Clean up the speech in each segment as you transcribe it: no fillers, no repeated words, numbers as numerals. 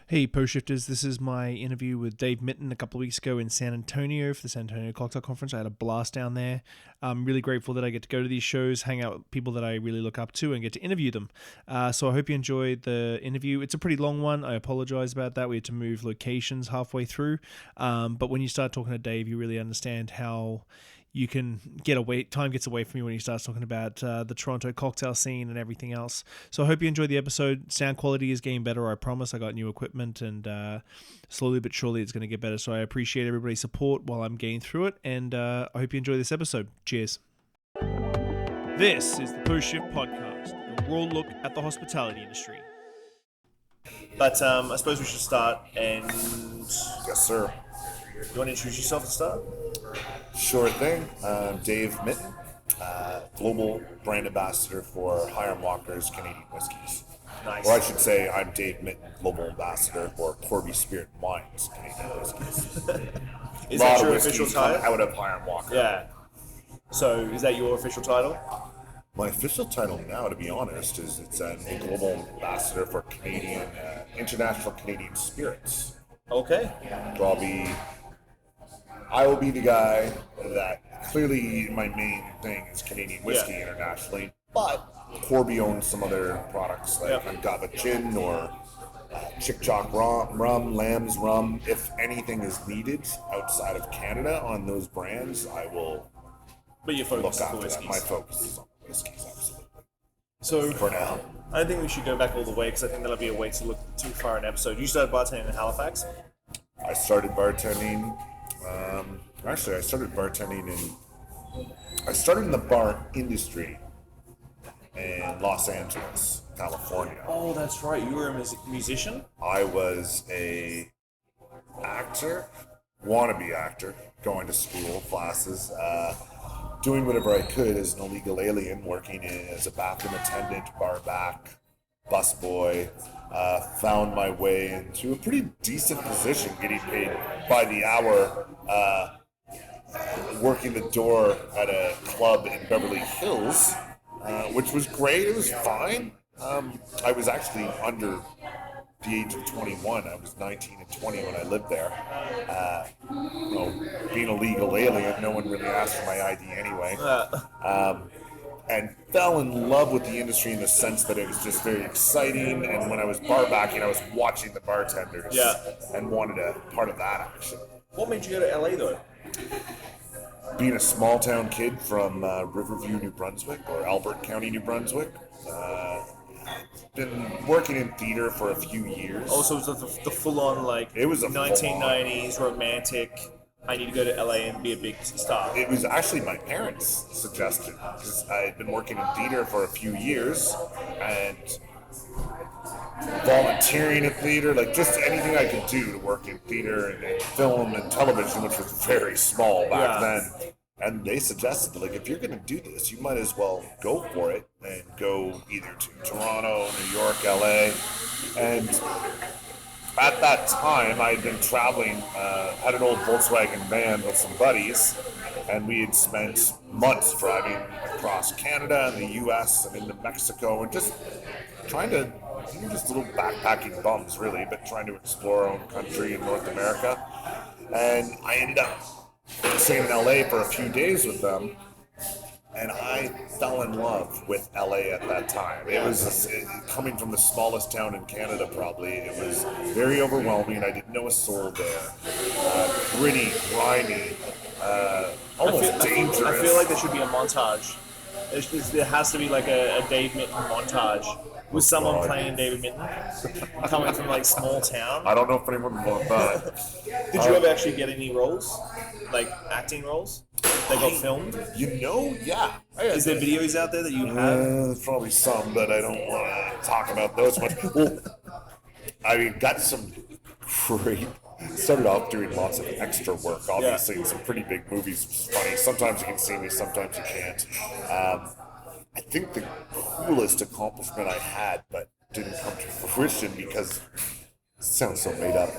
Hey, Post Shifters, this is my interview with Dave Mitton a couple of weeks ago in San Antonio for the San Antonio Cocktail Conference. I had a blast down there. I'm really grateful that I get to go to these shows, hang out with people that I really look up to, and get to interview them. So I hope you enjoyed the interview. It's a pretty long one. I apologize about that. We had to move locations halfway through. But when you start talking to Dave, you really understand how you can get away. Time gets away from you when he starts talking about the Toronto cocktail scene and everything else. So I hope you enjoyed the episode. Sound quality is getting better, I promise. I got new equipment, and slowly but surely it's going to get better. So I appreciate everybody's support while I'm getting through it, and I hope you enjoy this episode. Cheers. This is the Post Shift Podcast, a raw look at the hospitality industry. But I suppose we should start, and Yes, sir. you want to introduce yourself to start? Sure thing. Dave Mitton, global brand ambassador for Hiram Walker's Canadian Whiskies. Nice. Or I should say, I'm Dave Mitton, global ambassador for Corby Spirit and Wines Canadian Whiskies. Is A lot that of your whiskeys official come title? out of Hiram Walker. Yeah. So is that your official title? My official title now, to be honest, is it's a global ambassador for Canadian, international Canadian spirits. Okay. So I will be the guy that clearly my main thing is Canadian whiskey internationally, but Corby owns some other products like Angava Gin or Chick Chock rum, Lamb's rum. If anything is needed outside of Canada on those brands, I will But your focus look is the after that. whiskeys. My focus is on whiskeys, absolutely. So For now. I don't think we should go back all the way because I think that'll be a way to look too far an episode. You started bartending in Halifax. I started bartending. I started in the bar industry in Los Angeles, California. Oh, that's right. You were a musician? I was a actor, wannabe actor, going to school, classes, doing whatever I could as an illegal alien, working as a bathroom attendant, bar back, busboy. Found my way into a pretty decent position, getting paid by the hour, working the door at a club in Beverly Hills, which was great. It was fine. I was actually under the age of 21. I was 19 and 20 when I lived there. Being a legal alien, no one really asked for my ID anyway. And fell in love with the industry in the sense that it was just very exciting. And when I was bar backing, I was watching the bartenders and wanted a part of that action. What made you go to LA though? Being a small town kid from Riverview, New Brunswick, or Albert County, New Brunswick, been working in theater for a few years. Also, it was the full-on like It was a 1990s romantic. I need to go to LA and be a big star. It was actually my parents' suggestion because I had been working in theater for a few years and volunteering at theater, like just anything I could do to work in theater and film and television, which was very small back then. And they suggested, like, if you're going to do this, you might as well go for it and go either to Toronto, New York, LA. And at that time, I had been traveling, had an old Volkswagen van with some buddies, and we had spent months driving across Canada and the U.S. and into Mexico and just trying to, just little backpacking bums, really, but trying to explore our own country in North America. And I ended up staying in LA for a few days with them, and I fell in love with LA at that time. It was coming from the smallest town in Canada, probably. It was very overwhelming. I didn't know a soul there. Gritty, grimy, almost dangerous. I feel like there should be a montage. There has to be like a Dave Mitton montage with someone playing David Mitton coming from like small town. I don't know if anyone would want that. Did you ever actually get any roles, like acting roles? They got filmed. Yeah. Is there videos out there that you have? There's probably some, but I don't want to talk about those much. Well, I got some great. Started off doing lots of extra work, obviously, in some pretty big movies, which is funny. Sometimes you can see me, sometimes you can't. I think the coolest accomplishment I had, but didn't come to fruition because it sounds so made up.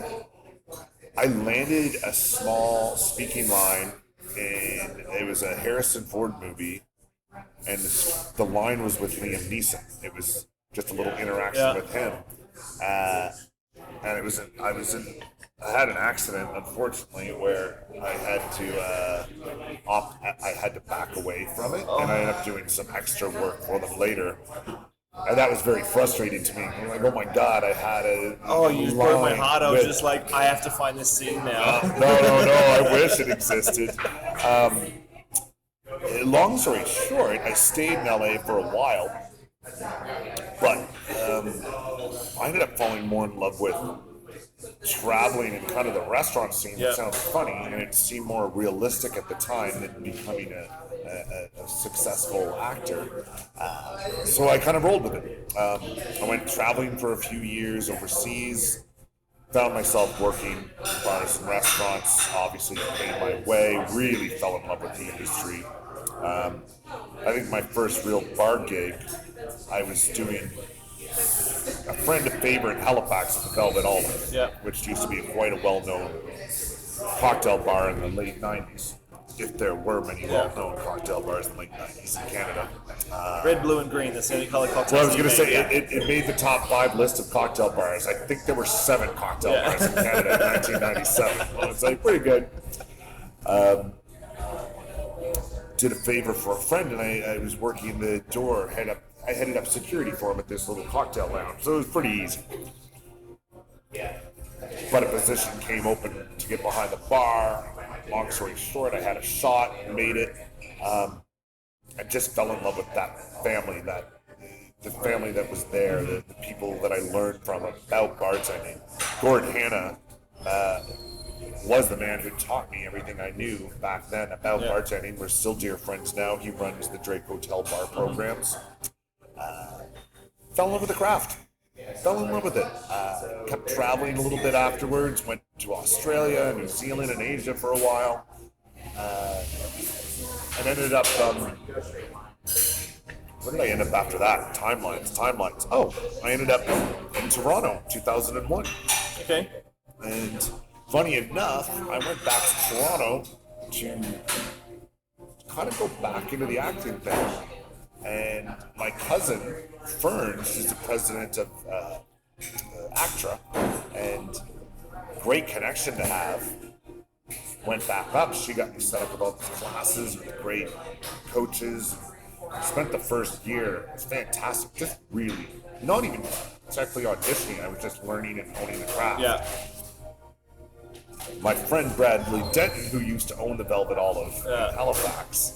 I landed a small speaking line in, it was a Harrison Ford movie, and the line was with Liam Neeson. It was just a little interaction with him. and I had an accident, unfortunately, where I had to back away from it, and I ended up doing some extra work for them later. And that was very frustrating to me. I'm like, oh my God, I had a You just broke my heart. I was with- just like, I have to find this scene now. no, I wish it existed. Long story short, I stayed in LA for a while, but I ended up falling more in love with traveling and kind of the restaurant scene. Yeah. It sounds funny, and it seemed more realistic at the time than becoming a successful actor. So I kind of rolled with it. I went traveling for a few years overseas. Found myself working in bars and restaurants, obviously paid my way, really fell in love with the industry. I think my first real bar gig, I was doing a friend a favor in Halifax at the Velvet Olive, Yeah. which used to be quite a well-known cocktail bar in the late 90s. If there were many well-known cocktail bars in the late 90s in Canada. Red, blue, and green, the only color cocktails. Well, I was going to say, yeah. it made the top 5 list of cocktail bars. I think there were 7 cocktail bars in Canada in 1997. Well, it's like pretty good. Did a favor for a friend, and I was working the door. I headed up security for him at this little cocktail lounge, so it was pretty easy. But a position came open to get behind the bar. Long story short, I had a shot, made it. I just fell in love with that family, the family that was there, the people that I learned from about bartending. Gordon Hanna was the man who taught me everything I knew back then about bartending. We're still dear friends now. He runs the Drake Hotel bar programs. Fell in love with the craft. Fell in love with it. Kept traveling a little bit afterwards. Went to Australia, New Zealand, and Asia for a while. And ended up, where did I end up after that? Timelines. Oh, I ended up in Toronto, 2001. Okay. And funny enough, I went back to Toronto to kind of go back into the acting thing. And my cousin, Ferns, is the president of ACTRA, and great connection to have. Went back up. She got me set up with all these classes with great coaches. Spent the first year. It was fantastic. Just really, not even exactly auditioning. I was just learning and honing the craft. Yeah. My friend Bradley Denton, who used to own the Velvet Olive in Halifax,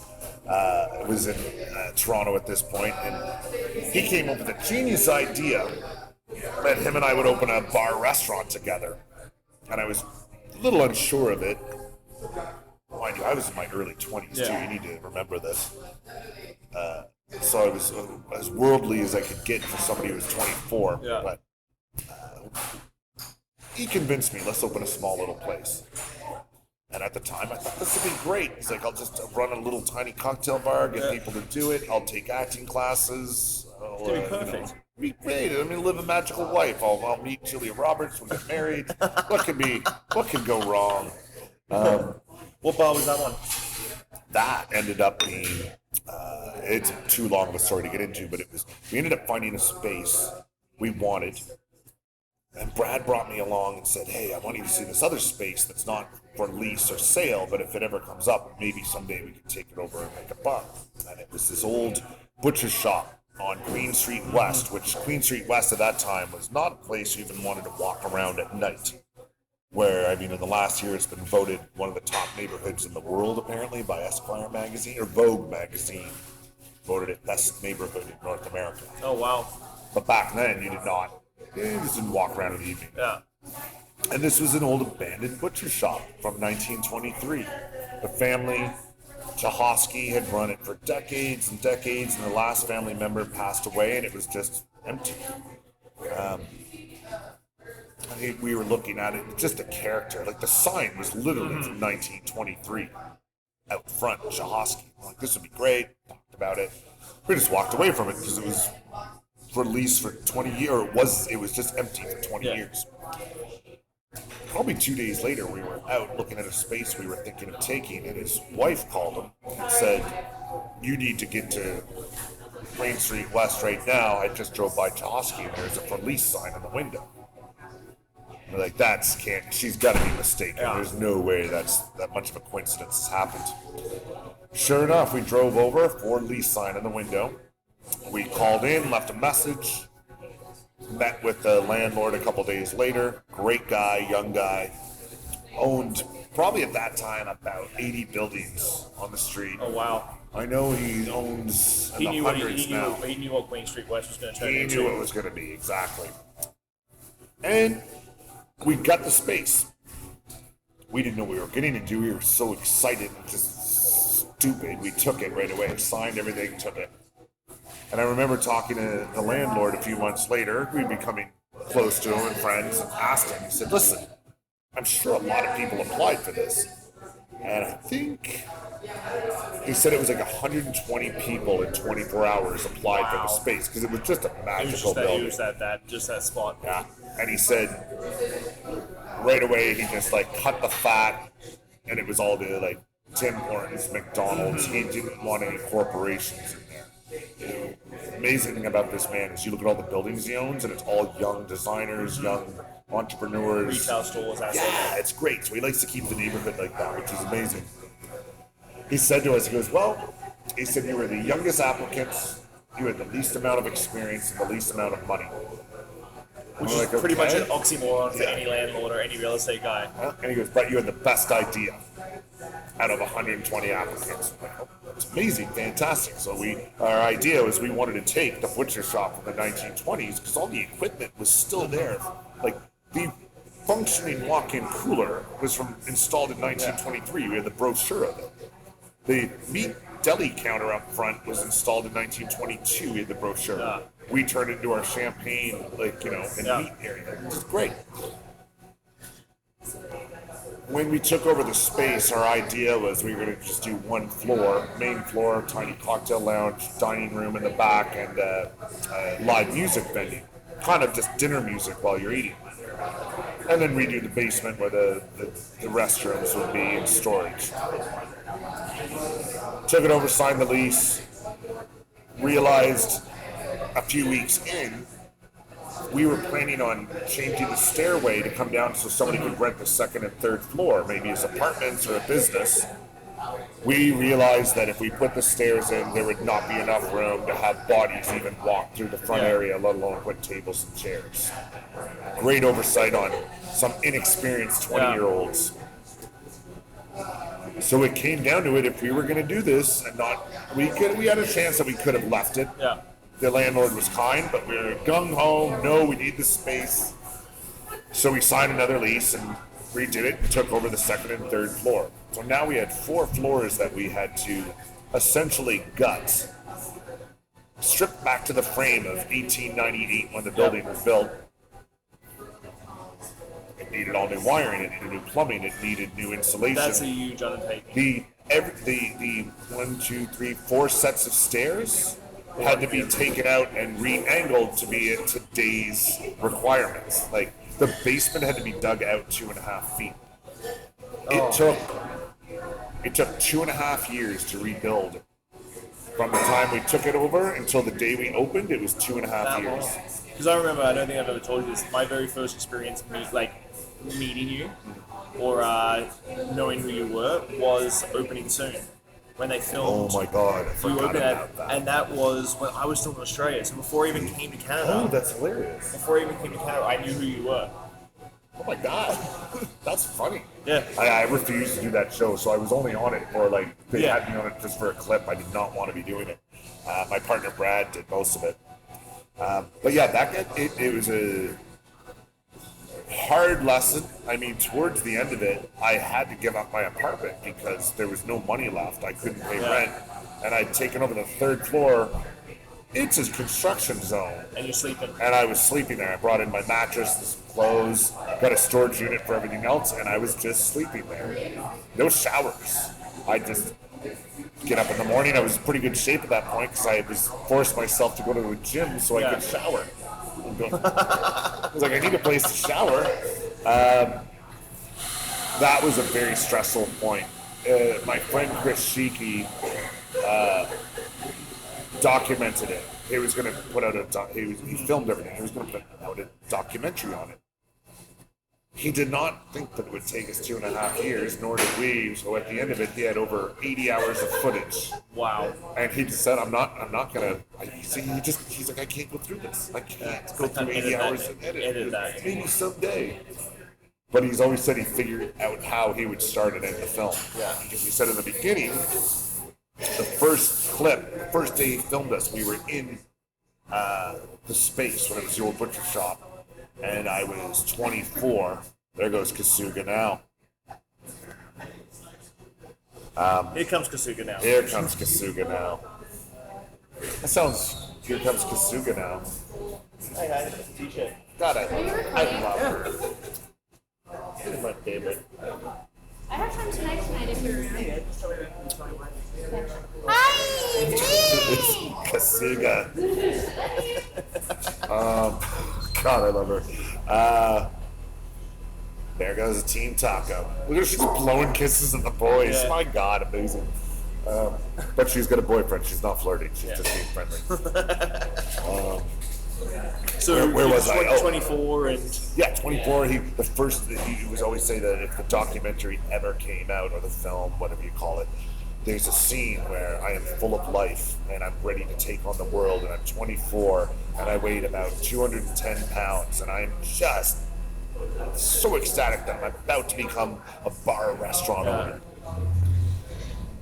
was in Toronto at this point, and he came up with a genius idea that him and I would open a bar restaurant together. And I was a little unsure of it. Mind you, I was in my early 20s too. You need to remember this. So I was as worldly as I could get for somebody who was 24. Yeah. But he convinced me, let's open a small little place. And at the time, I thought this would be great. He's like, I'll just run a little tiny cocktail bar, get people to do it. I'll take acting classes. It's gonna be perfect. Be great. I'm gonna live a magical life. I'll meet Julia Roberts. We'll get married. What can go wrong? What bar was that one? That ended up being. It's too long of a story to get into, but we ended up finding a space we wanted. And Brad brought me along and said, hey, I want you to see this other space that's not for lease or sale, but if it ever comes up, maybe someday we could take it over and make a bar. And it was this old butcher shop on Queen Street West, which Queen Street West at that time was not a place you even wanted to walk around at night. Where, I mean, in the last year, it's been voted one of the top neighborhoods in the world, apparently, by Esquire magazine, or Vogue magazine, voted it best neighborhood in North America. Oh, wow. But back then, you just didn't walk around in the evening. Yeah. And this was an old abandoned butcher shop from 1923. The family, Chahosky, had run it for decades and decades, and the last family member passed away, and it was just empty. We were looking at it, just a character. Like, the sign was literally from 1923 out front, Chahosky. Like, this would be great. Talked about it. We just walked away from it because it was for lease for 20 years, or it was just empty for 20 years. Probably 2 days later, we were out looking at a space we were thinking of taking, and his wife called him and said, you need to get to Queen Street West right now. I just drove by Chahosky, and there's a for lease sign in the window. We're like, she's got to be mistaken. Yeah. There's no way that much of a coincidence has happened. Sure enough, we drove over, for lease sign in the window. We called in, left a message, met with the landlord a couple days later. Great guy, young guy. Owned, probably at that time, about 80 buildings on the street. Oh, wow. I know he owns He knew hundreds now. He knew what Queen Street West was going to turn He into. knew it was going to be, exactly. And we got the space. We didn't know what we were getting to do. We were so excited and just stupid. We took it right away, signed everything, took it. And I remember talking to the landlord a few months later. We'd becoming close to him and friends, and asked him. He said, listen, I'm sure a lot of people applied for this. And I think he said it was like 120 people in 24 hours applied for the space because it was just a magical building. It was that spot. Yeah. And he said right away he just like cut the fat, and it was all the like Tim Hortons, McDonald's. He didn't want any corporations in there. The amazing thing about this man is you look at all the buildings he owns, and it's all young designers, young entrepreneurs. Retail stores. Yeah, it's great. So he likes to keep the neighborhood like that, which is amazing. He said to us, he goes, well, he said, you were the youngest applicants, you had the least amount of experience and the least amount of money. Which is like, pretty much okay. an oxymoron for any landlord or any real estate guy. And he goes, but you had the best idea out of 120 applicants. I'm like, oh, that's amazing, fantastic. So our idea was we wanted to take the butcher shop from the 1920s because all the equipment was still there. Like the functioning walk-in cooler was installed in 1923. We had the brochure of it. The meat deli counter up front was installed in 1922. We had the brochure. Yeah. We turned it into our champagne, and meat area. It was great. When we took over the space, our idea was we were going to just do one floor, main floor, tiny cocktail lounge, dining room in the back, and live music venue. Kind of just dinner music while you're eating. And then redo the basement where the restrooms would be in storage. Took it over, signed the lease, realized a few weeks in, we were planning on changing the stairway to come down so somebody could rent the second and third floor, maybe as apartments or a business. We realized that if we put the stairs in, there would not be enough room to have bodies even walk through the front area, let alone put tables and chairs. Great oversight on some inexperienced 20-year-olds. So it came down to it, if we were going to do this and we had a chance that we could have left it. Yeah. The landlord was kind, but we were gung-ho, no, we need the space. So we signed another lease and redid it and took over the second and third floor. So now we had 4 floors that we had to essentially gut, strip back to the frame of 1898 when the building was built. It needed all new wiring, it needed new plumbing, it needed new insulation. That's a huge undertaking. The 4 sets of stairs had to be taken out and re-angled to be at today's requirements. Like, the basement had to be dug out 2.5 feet. It took 2.5 years to rebuild. From the time we took it over until the day we opened, it was 2.5 years. Because I remember, I don't think I've ever told you this, my very first experience meeting you or knowing who you were was Opening Soon. When they filmed. Oh my God, I forgot about that. And that was when I was still in Australia. So before I even came to Canada. Oh, that's hilarious. Before I even came to Canada, I knew who you were. Oh my God, that's funny. Yeah. I refused to do that show, so I was only on it for they had me on it just for a clip. I did not want to be doing it. My partner Brad did most of it. But yeah, it was a hard lesson. I mean, towards the end of it, I had to give up my apartment because there was no money left. I couldn't pay rent, and I'd taken over the third floor. It's a construction zone. And you're sleeping. And I was sleeping there. I brought in my mattress, some clothes, got a storage unit for everything else, and I was just sleeping there. No showers. I just get up in the morning. I was in pretty good shape at that point because I was forced myself to go to a gym so I could shower. I was like, I need a place to shower. That was a very stressful point. My friend Chris Sheeky documented it. He was going to put out he filmed everything. He was going to put out a documentary on it. He did not think that it would take us 2.5 years, nor did we. So at the end of it, he had over 80 hours of footage. Wow. And he just said, "I'm not gonna." He's like, "I can't go through this. I can't go through 80 hours and edit that. Maybe someday." But he's always said he figured out how he would start and end the film. Yeah. Because he said in the beginning, the first day he filmed us, we were in the space when it was the old butcher shop, and I was 24. There goes Kasuga now. Here comes Kasuga now. Here comes Kasuga now. That sounds. Here comes Kasuga now. Hey, guys, t-shirt. God, I love her. This is my favorite. I have time tonight if you're around. Hi, It's Kasuga. God, I love her. There goes a Team Taco. Look at her, she's blowing kisses at the boys. Yeah. My God, amazing. But she's got a boyfriend. She's not flirting. She's just being friendly. So Where was I? Oh. 24 and... Yeah, 24. He was always say that if the documentary ever came out, or the film, whatever you call it, there's a scene where I am full of life and I'm ready to take on the world, and I'm 24 and I weighed about 210 pounds, and I'm just so ecstatic that I'm about to become a bar restaurant owner.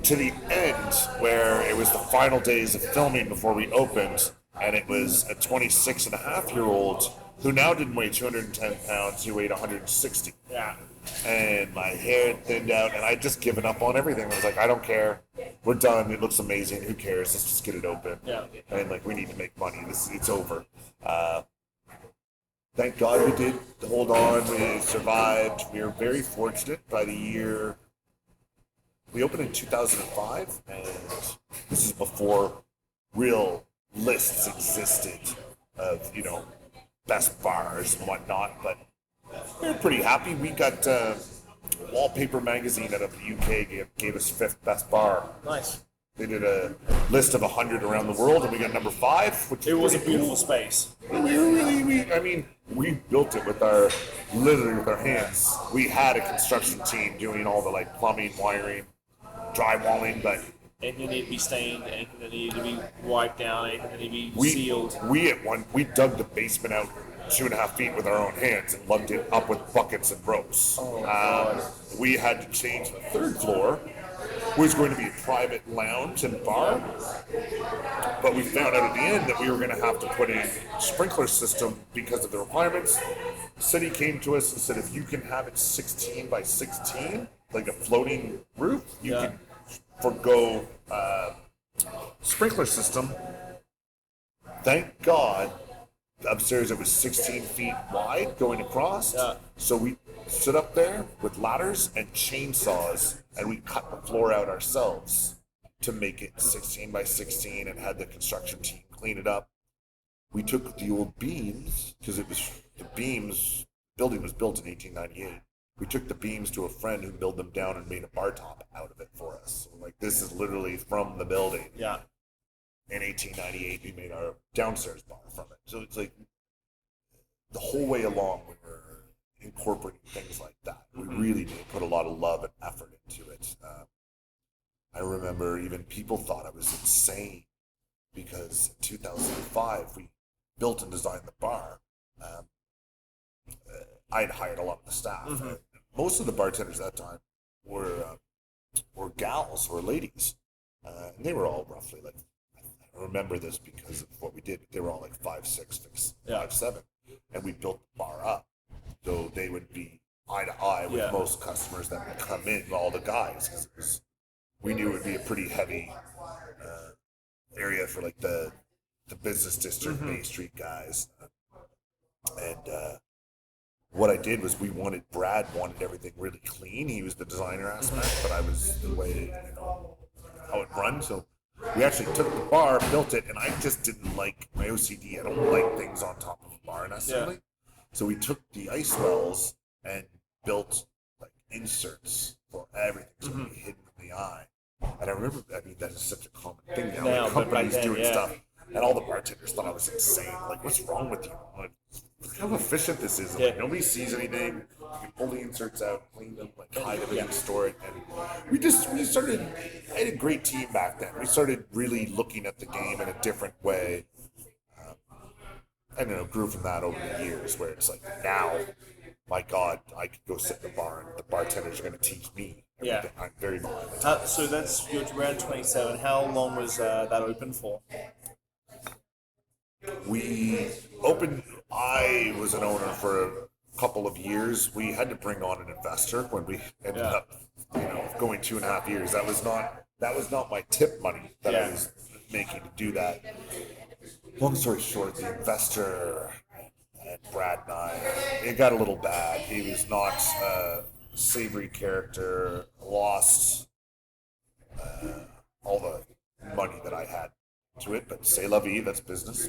To the end, where it was the final days of filming before we opened, and it was a 26-and-a-half-year-old who now didn't weigh 210 pounds, he weighed 160. Yeah. And my hair had thinned out, and I'd just given up on everything. I was like, I don't care. We're done. It looks amazing. Who cares? Let's just get it open. Yeah. And, like, we need to make money. It's over. Thank God we did hold on. We survived. We were very fortunate. By the year... We opened in 2005, and this is before real lists existed of, best bars and whatnot, but we were pretty happy. We got Wallpaper magazine out of the UK gave us 5th best bar. Nice. They did a list of 100 around the world, and we got number 5, which It was a pretty beautiful cool. space. We built it literally with our hands. We had a construction team doing all the plumbing, wiring, drywalling, but Anything that needed to be stained, anything that needed to be wiped down, anything that needed to be sealed. We dug the basement out 2.5 feet with our own hands and lugged it up with buckets and ropes. We had to change the 3rd floor, was going to be a private lounge and bar, but we found out at the end that we were going to have to put in a sprinkler system because of the requirements. The city came to us and said, if you can have it 16 by 16, like a floating roof, you can forgo sprinkler system. Thank God, upstairs it was 16 feet wide going across. So we stood up there with ladders and chainsaws, and we cut the floor out ourselves to make it 16 by 16, and had the construction team clean it up. We took the old beams, because building was built in 1898. We took the beams to a friend who milled them down and made a bar top out of it for us. So, this is literally from the building. Yeah. In 1898, we made our downstairs bar from it. So it's the whole way along we were incorporating things like that. We really did put a lot of love and effort into it. I remember even people thought I was insane because in 2005 we built and designed the bar. I had hired a lot of the staff. Most of the bartenders at that time were gals, were ladies, and they were all roughly I remember this because of what we did. They were all 5'6", 5'7", and we built the bar up so they would be eye to eye with most customers that would come in, all the guys, because we knew it would be a pretty heavy area for the business district, Bay Street guys, and what I did was Brad wanted everything really clean. He was the designer aspect, but I was the way, how it runs. So we actually took the bar, built it, and I just didn't like my OCD. I don't like things on top of a bar necessarily. Yeah. So we took the ice wells and built inserts for everything to be hidden from the eye. And I remember, that is such a common thing now. Companies doing stuff. And all the bartenders thought I was insane. What's wrong with you? Look how efficient this is. Nobody sees anything. You can pull the inserts out, clean them, like hide everything, store it, and we started. I had a great team back then. We started really looking at the game in a different way. I don't know, grew from that over the years, where it's like now, my God, I could go sit in the bar and the bartenders are going to teach me everything. I'm very behind the times. So you're around 27. How long was that open for? We opened. I was an owner for a couple of years. We had to bring on an investor when we ended up, going 2.5 years. That was not my tip money that I was making to do that. Long story short, the investor and Brad and I, it got a little bad. He was not a savory character. Lost all the money that I had to it, but c'est la vie, that's business.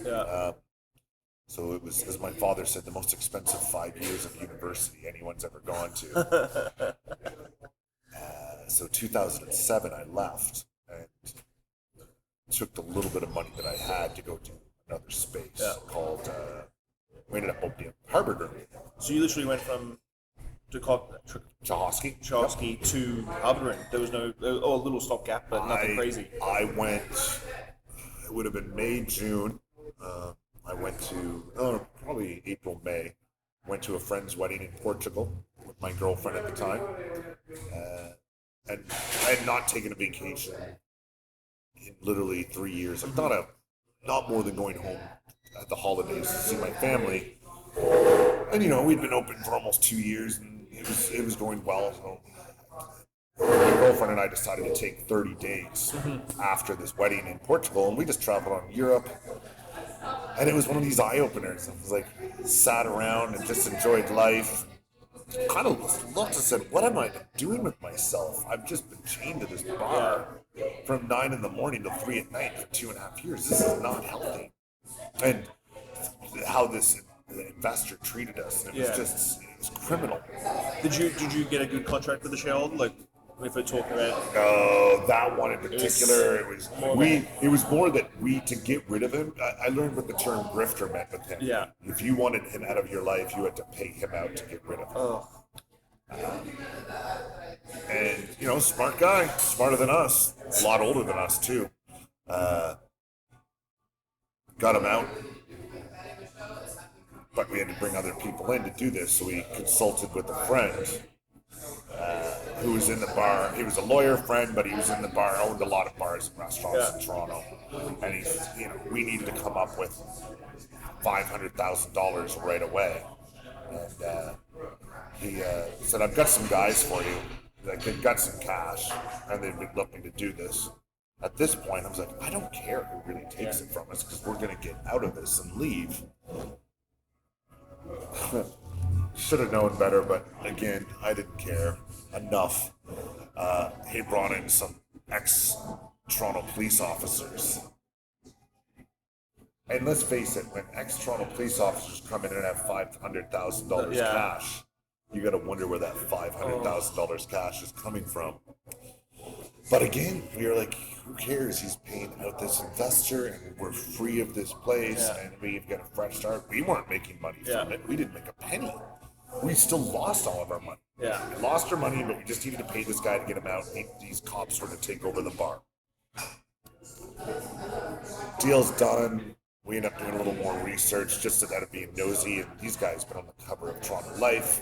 So it was, as my father said, the most expensive 5 years of university anyone's ever gone to. So 2007, I left and took the little bit of money that I had to go to another space called, we ended up opening Harbor Group. So you literally went from Chahosky to Harbor. There was no, a little stopgap, but nothing crazy. I went, it would have been May, June. I went to, probably April, May. Went to a friend's wedding in Portugal with my girlfriend at the time. And I had not taken a vacation in literally 3 years. Like not more than going home at the holidays to see my family. And we'd been open for almost 2 years, and it was going well. So my girlfriend and I decided to take 30 days after this wedding in Portugal, and we just traveled on Europe. And it was one of these eye openers. I was like, sat around and just enjoyed life. Kind of looked and said, what am I doing with myself? I've just been chained to this bar from 9 in the morning till 3 at night for 2.5 years. This is not healthy. And how this investor treated us, and it was criminal. Did you get a good contract with the shareholder? Like, if we're talking about... No, that one in particular, it was more that to get rid of him, I learned what the term grifter meant with him. Yeah. If you wanted him out of your life, you had to pay him out to get rid of him. And, smart guy, smarter than us, a lot older than us too. Got him out. But we had to bring other people in to do this, so we consulted with a friend who was in the bar. He was a lawyer friend, but he was in the bar, owned a lot of bars and restaurants in Toronto. And we needed to come up with $500,000 right away. And he said, I've got some guys for you. Like, they've got some cash, and they've been looking to do this. At this point, I was like, I don't care who really takes it from us, because we're going to get out of this and leave. Should have known better, but again, I didn't care enough. He brought in some ex-Toronto police officers. And let's face it, when ex-Toronto police officers come in and have $500,000 cash, you got to wonder where that $500,000 cash is coming from. But again, we were like, who cares? He's paying out this investor, and we're free of this place, and we've got a fresh start. We weren't making money from it. We didn't make a penny. We still lost all of our money. Yeah. We lost our money, but we just needed to pay this guy to get him out. These cops were to take over the bar. Deal's done. We end up doing a little more research just out of being nosy, and these guys been on the cover of Toronto Life.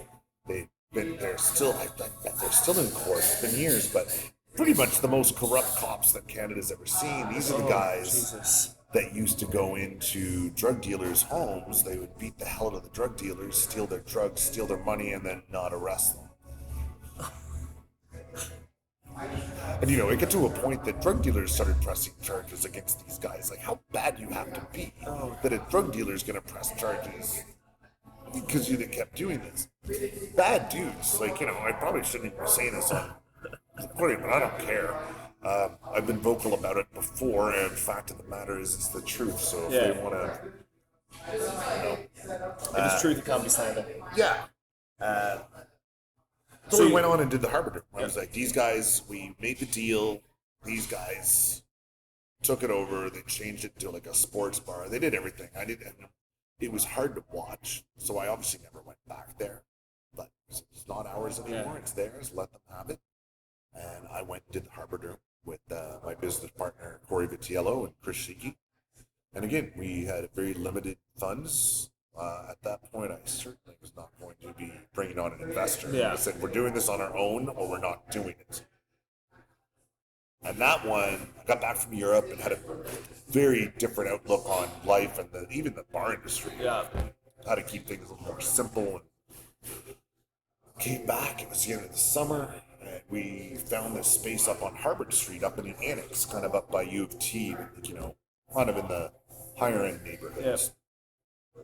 They're still in court. It's been years, but pretty much the most corrupt cops that Canada's ever seen. These are the guys that used to go into drug dealers' homes. They would beat the hell out of the drug dealers, steal their drugs, steal their money, and then not arrest them. And it got to a point that drug dealers started pressing charges against these guys. Like, how bad you have to be that a drug dealer is going to press charges because you kept doing this. Bad dudes. Like, I probably shouldn't even be saying this on recording, but I don't care. I've been vocal about it before, and the fact of the matter is it's the truth. So if they want to, if it's truth, it can't be slander. Yeah. So we went on and did the Harbor Group. I was like, these guys, we made the deal. These guys took it over. They changed it to like a sports bar. They did everything. It was hard to watch, so I obviously never went back there. But It's not ours anymore. It's theirs. Let them have it. And I went and did the Harbor Room with my business partner, Corey Vitiello and Chris Shiki. And again, we had very limited funds. At that point, I certainly was not going to be bringing on an investor. Yeah. I said, we're doing this on our own or we're not doing it. And that one, I got back from Europe and had a very different outlook on life and even the bar industry. Yeah. How to keep things a little more simple. And came back, it was the end of the summer, and we found this space up on Harvard Street, up in the annex, kind of up by U of T, kind of in the higher end neighborhoods. Yeah.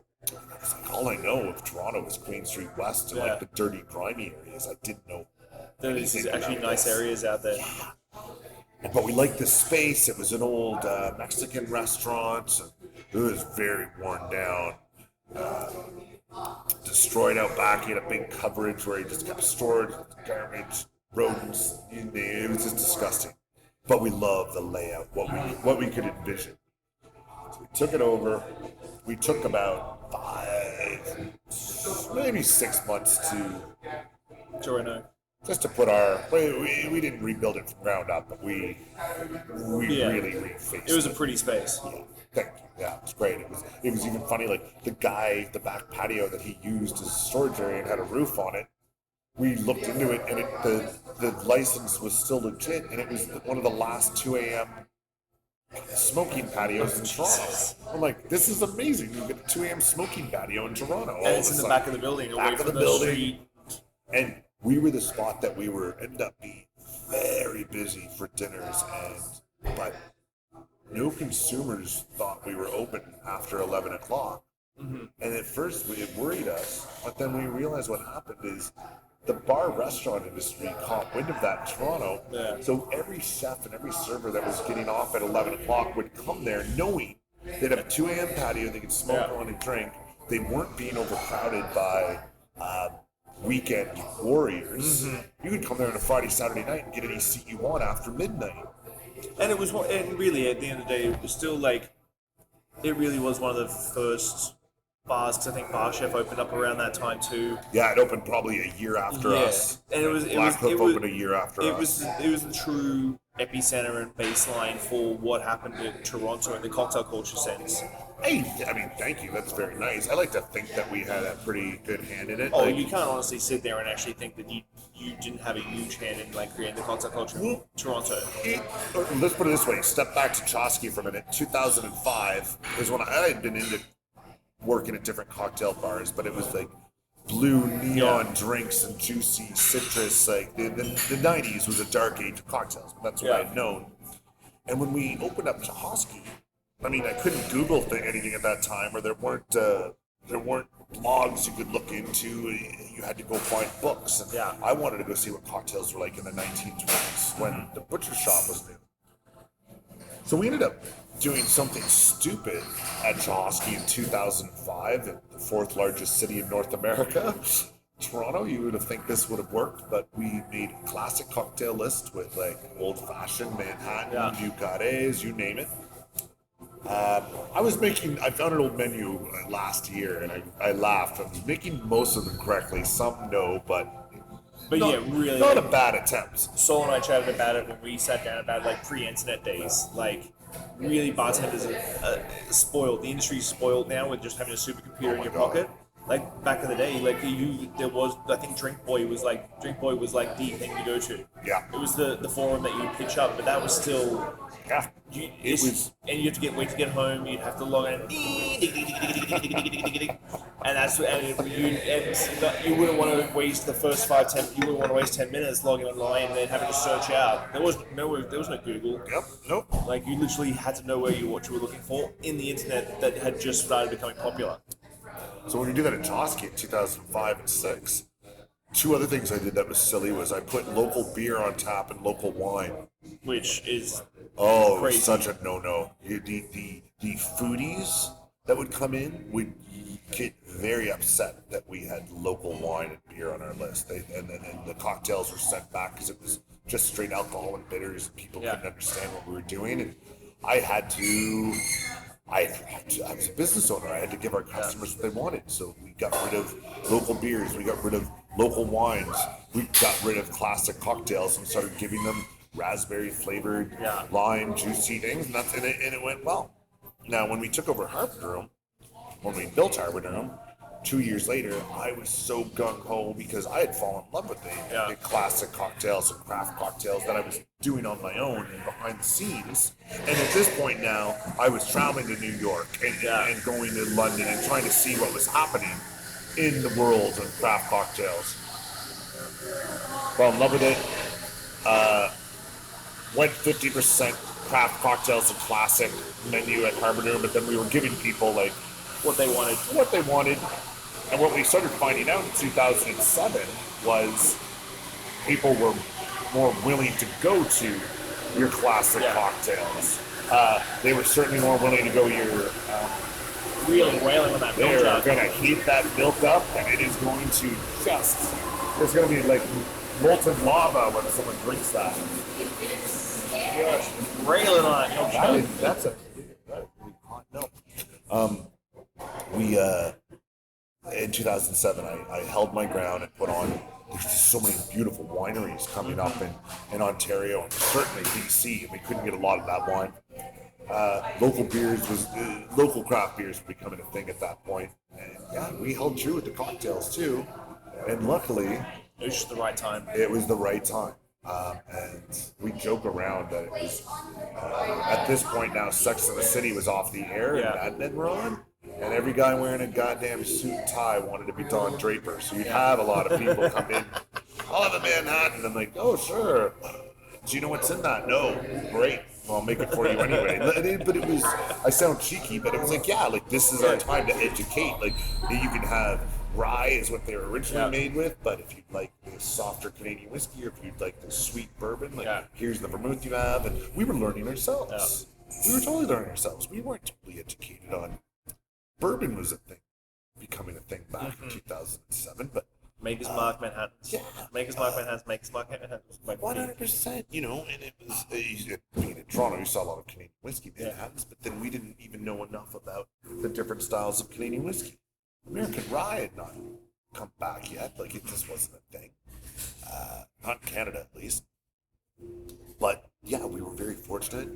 All I know of Toronto is Queen Street West and like the dirty, grimy areas. I didn't know. There's actually nice areas out there. Yeah. But we liked this space. It was an old Mexican restaurant. It was very worn down. Destroyed out back. He had a big coverage where he just kept stored garbage, rodents. It was just disgusting. But we loved the layout, what we could envision. So we took it over. We took about 5, maybe 6 months to just to put we didn't rebuild it from ground up, but we really refaced it. It was a pretty space. Yeah, thank you. Yeah, it was great. It was even funny, like the back patio that he used as a storage area and had a roof on it. We looked into it and the license was still legit, and it was one of the last 2 a.m. smoking patios in Toronto. I'm like, this is amazing. You get a 2 a.m. smoking patio in Toronto. And it's in the back of the building, away from the street. And we were the spot that we ended up being very busy for dinners, but no consumers thought we were open after 11 o'clock. Mm-hmm. And at first it worried us, but then we realized what happened is the bar restaurant industry caught wind of that in Toronto. Yeah. So every chef and every server that was getting off at 11 o'clock would come there knowing they'd have a 2 a.m. patio, they could smoke on and drink. They weren't being overcrowded by weekend warriors. Mm-hmm. You could come there on a Friday, Saturday night and get any seat you want after midnight. And it was, and really at the end of the day, it was still like, it really was one of the first bars, because I think Bar Chef opened up around that time too. Yeah, it opened probably a year after us. And Black Hook opened a year after us. It was the true epicenter and baseline for what happened in Toronto in the cocktail culture sense. Hey, I mean, thank you. That's very nice. I like to think that we had a pretty good hand in it. Oh, you can't honestly sit there and actually think that you didn't have a huge hand in creating the cocktail culture in Toronto. Let's put it this way. Step back to Chosky for a minute. 2005 is when I had been into working at different cocktail bars, but it was like blue neon drinks and juicy citrus. Like the 90s was a dark age of cocktails, but that's what I'd known. And when we opened up Chahosky, I mean, I couldn't Google anything at that time, or there weren't blogs you could look into. You had to go find books. And I wanted to go see what cocktails were like in the 1920s when the butcher shop was new. So we ended up doing something stupid at Chahosky in 2005, in the 4th largest city in North America. Toronto, you would have think this would have worked, but we made a classic cocktail list with like old-fashioned Manhattan, Ducares, you name it. I found an old menu last year, and I laughed. I was making most of them correctly, some no, but really not a bad attempt. Soul and I chatted about it when we sat down about pre-internet days. Really, bartenders are spoiled. The industry's spoiled now with just having a supercomputer in your pocket. Back in the day, I think Drink Boy was the thing to go to. Yeah. It was the forum that you would pitch up, but that was still. Yeah. And you have to wait to get home. You'd have to log in, you wouldn't want to waste the first 5-10. You wouldn't want to waste 10 minutes logging online and then having to search out. There was no Google. Yep. Nope. You literally had to know what you were looking for in the internet that had just started becoming popular. So when we did that at Chosky in 2005 and 6, 2 other things I did that was silly was I put local beer on tap and local wine. Which is crazy. It was such a no-no. The foodies that would come in would get very upset that we had local wine and beer on our list. And the cocktails were sent back because it was just straight alcohol and bitters, and people couldn't understand what we were doing. And I was a business owner. I had to give our customers what they wanted. So we got rid of local beers. We got rid of local wines. We got rid of classic cocktails and started giving them raspberry flavored, lime, juicy things, and it went well. Now, when we took over Harbor Room, when we built Harbor Room, 2 years later, I was so gung-ho because I had fallen in love with the classic cocktails and craft cocktails that I was doing on my own and behind the scenes. And at this point now, I was traveling to New York and going to London and trying to see what was happening in the world of craft cocktails. Fell in love with it. Went 50% craft cocktails and classic menu at Harbor Room, but then we were giving people like what they wanted. And what we started finding out in 2007 was people were more willing to go to your classic cocktails. They were certainly more willing to go your Wheeling, wailing on that milk they're jug. going to heat that milk up, and it is going to just, there's going to be like molten lava when someone drinks that. Railing on that milk jug. That's a really hot milk. In 2007, I held my ground and put on, there's just so many beautiful wineries coming up in Ontario and certainly BC, and we couldn't get a lot of that wine. Local craft beers were becoming a thing at that point. And we held true with the cocktails too. And luckily, It was just the right time. it was the right time. And we joke around that it was, at this point now, Sex and the City was off the air and Mad Men were on. And every guy wearing a goddamn suit and tie wanted to be Don Draper. So you'd have a lot of people come in, I'll have a Manhattan. I'm like, oh, sure. Do you know what's in that? No. Great. Well, I'll make it for you anyway. But it was, I sound cheeky, but it was like, like, this is our time to educate. Like, you can have rye is what they were originally made with, but if you'd like the softer Canadian whiskey or if you'd like the sweet bourbon, here's the vermouth you have. And we were learning ourselves. We were totally learning ourselves. We weren't totally educated on bourbon was a thing, becoming a thing back in 2007, but Maker's Mark Manhattans. Maker's Mark Manhattans. Maker's Mark Manhattans. 100%, and it was, being in Toronto, you saw a lot of Canadian whiskey Manhattans, but then we didn't even know enough about the different styles of Canadian whiskey. American rye had not come back yet, like it just wasn't a thing. Not in Canada, at least. But, we were very fortunate.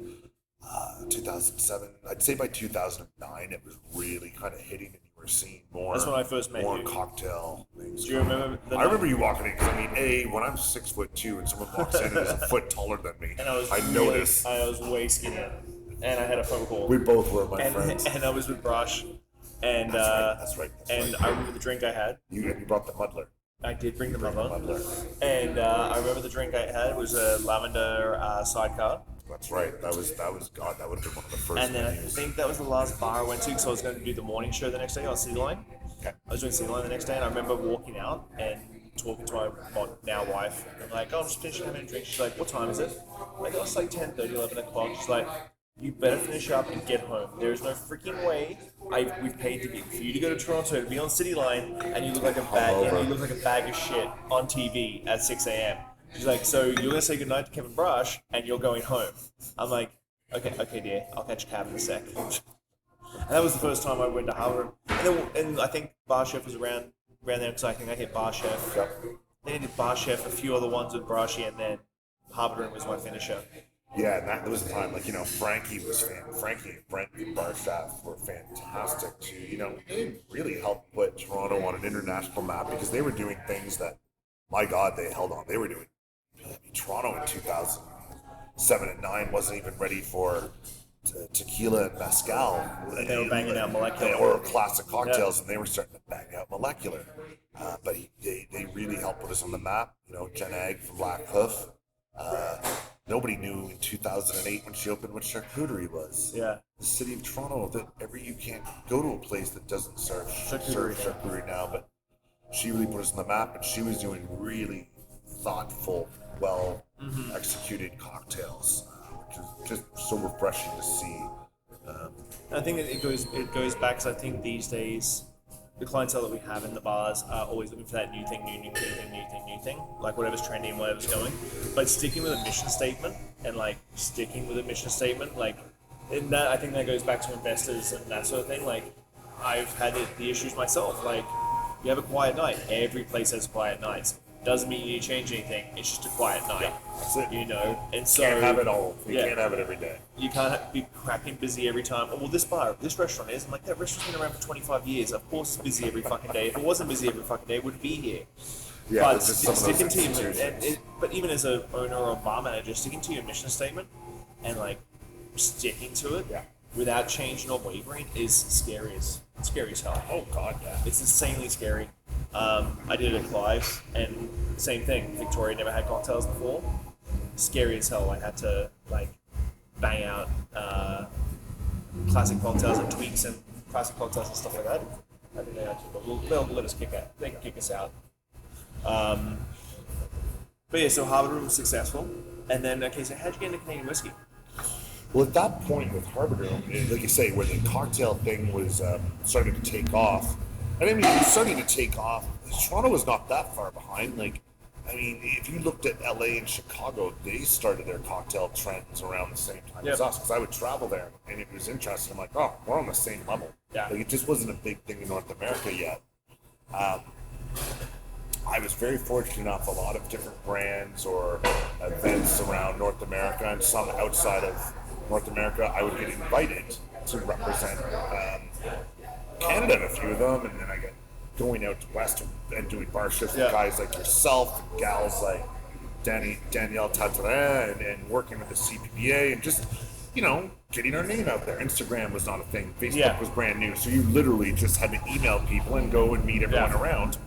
2007, I'd say by 2009, it was really kind of hitting, and you were seeing more. That's when I first met more you. cocktail things. Do you remember? I remember you walking in because when I'm 6'2" and someone walks in and is a foot taller than me, And I notice. I was way skinnier, and I had a phone call. We both were, my friends. And I was with Brush, and That's right. and I remember the drink I had. You brought the muddler. I did bring the muddler, and I remember the drink I had was a lavender sidecar. That's right. That was God. That would have been one of the first. And then I menus. think that was the last bar I went to because I was going to do the morning show the next day on City Line. Okay. I was doing City Line the next day, and I remember walking out and talking to my now wife. I'm like, I'm just finishing having a drink. She's like, what time is it? I'm like, it's like 10:30, 11 o'clock. She's like, you better finish up and get home. There is no freaking way we've paid for you to go to Toronto to be on City Line, and you look like a bag of shit on TV at 6 a.m. She's like, so you're going to say goodnight to Kevin Brush, and you're going home. I'm like, okay, dear, I'll catch a cab in a sec. And that was the first time I went to Harvard. And I think Bar Chef was around there, because I think I hit Bar Chef. Then I did Bar Chef, a few other ones with Brashy, and then Harvard Room was my finisher. Yeah, and that was the time. Like, Frankie and Brent and Bar Chef were fantastic too. They really helped put Toronto on an international map because they were doing things that, my God, they held on. They were doing. Toronto in 2007 and 9 wasn't even ready for tequila and mezcal. They were banging out molecular. Or classic cocktails, and they were starting to bang out molecular. But they really helped put us on the map. Jen Egg from Black Hoof. Nobody knew in 2008 when she opened what charcuterie was. Yeah. The city of Toronto, you can't go to a place that doesn't serve charcuterie now, but she really put us on the map, and she was doing really thoughtful, well executed cocktails, which is just so refreshing to see. I think it goes back, because I think these days the clientele that we have in the bars are always looking for that new thing, like whatever's trending, whatever's going. But sticking with a mission statement, and and that, I think that goes back to investors and that sort of thing. Like, I've had the issues myself. Like, You have a quiet night. Every place has quiet nights. Doesn't mean you need to change anything. It's just a quiet night. Yeah, that's it. You know, and so Can't have it all. You yeah. can't have it every day. You can't be cracking busy every time. Oh, well, this restaurant is. I'm like, that restaurant's been around for 25 years. Of course it's busy every fucking day. If it wasn't busy every fucking day, it wouldn't be here. Yeah, But it's just some of those sticking to your, institutions. but even as a owner or bar manager, sticking to your mission statement and like sticking to it Yeah. without changing or wavering is scary as hell. Oh God, yeah. It's insanely scary. I did it at Clive's, and same thing. Victoria never had cocktails before. Scary as hell. I had to like bang out classic cocktails and tweaks and classic cocktails and stuff like that. I think they actually they'll let us kick out. They can kick us out. But yeah, so Harvard Room was successful, and then okay, so how'd you get into Canadian whiskey? Well, at that point with Harvard Room, like you say, where the cocktail thing was starting to take off, and I mean, it was starting to take off. Toronto was not that far behind. Like, I mean, if you looked at LA and Chicago, they started their cocktail trends around the same time as us. Because I would travel there, and it was interesting. I'm like, oh, we're on the same level. Yeah. Like, it just wasn't a big thing in North America yet. I was very fortunate enough. A lot of different brands or events around North America and some outside of North America, I would get invited to represent Canada in a few of them, and then I got going out west and doing bar shifts with guys like yourself, gals like Danielle Tatterin, and working with the CPBA, and just, you know, getting our name out there. Instagram was not a thing. Facebook was brand new, so you literally just had to email people and go and meet everyone around.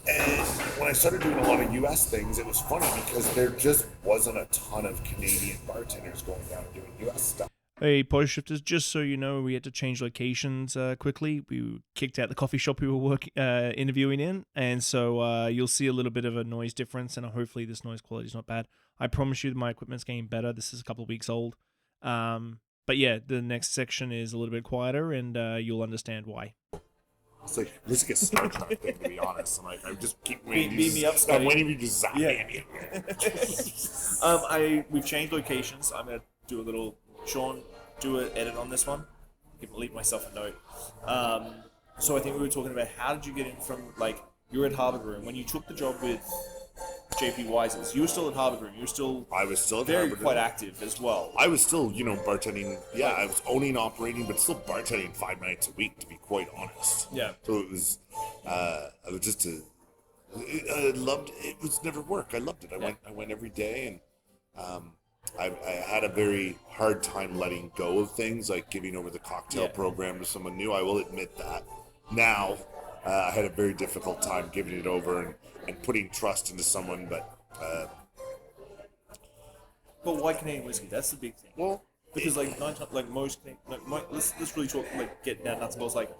And when I started doing a lot of U.S. things, it was funny because there just wasn't a ton of Canadian bartenders going down and doing U.S. stuff. Hey, Polish Shifters, just so you know, we had to change locations quickly. We kicked out the coffee shop we were interviewing in, and so you'll see a little bit of a noise difference, and hopefully this noise quality is not bad. I promise you that my equipment's getting better. This is a couple of weeks old. But yeah, the next section is a little bit quieter, and you'll understand why. It's like, let's get Star Trek thing, to be honest. I'm like, I just keep waiting. Beat me up, Scotty. I'm waiting for you to zap me. We've changed locations. I'm gonna do a little. Shawn, do an edit on this one. Leave myself a note. So I think we were talking about how did you get in from, like, you were at Harvard Room when you took the job with JP Wises. You were still at Harvard Room. You were still. I was still at very Harvard quite Room. active as well. I was still, you know, bartending. Yeah, I was owning, operating, but still bartending 5 nights a week, to be quite honest. Yeah. So it was, I was just I loved it. It was never work. I loved it. I went every day, and I had a very hard time letting go of things, like giving over the cocktail program to someone new. I will admit that. Now, I had a very difficult time giving it over and putting trust into someone, but why Canadian whiskey? That's the big thing. well, Because let's really talk, like, get down nuts and bolts. Like,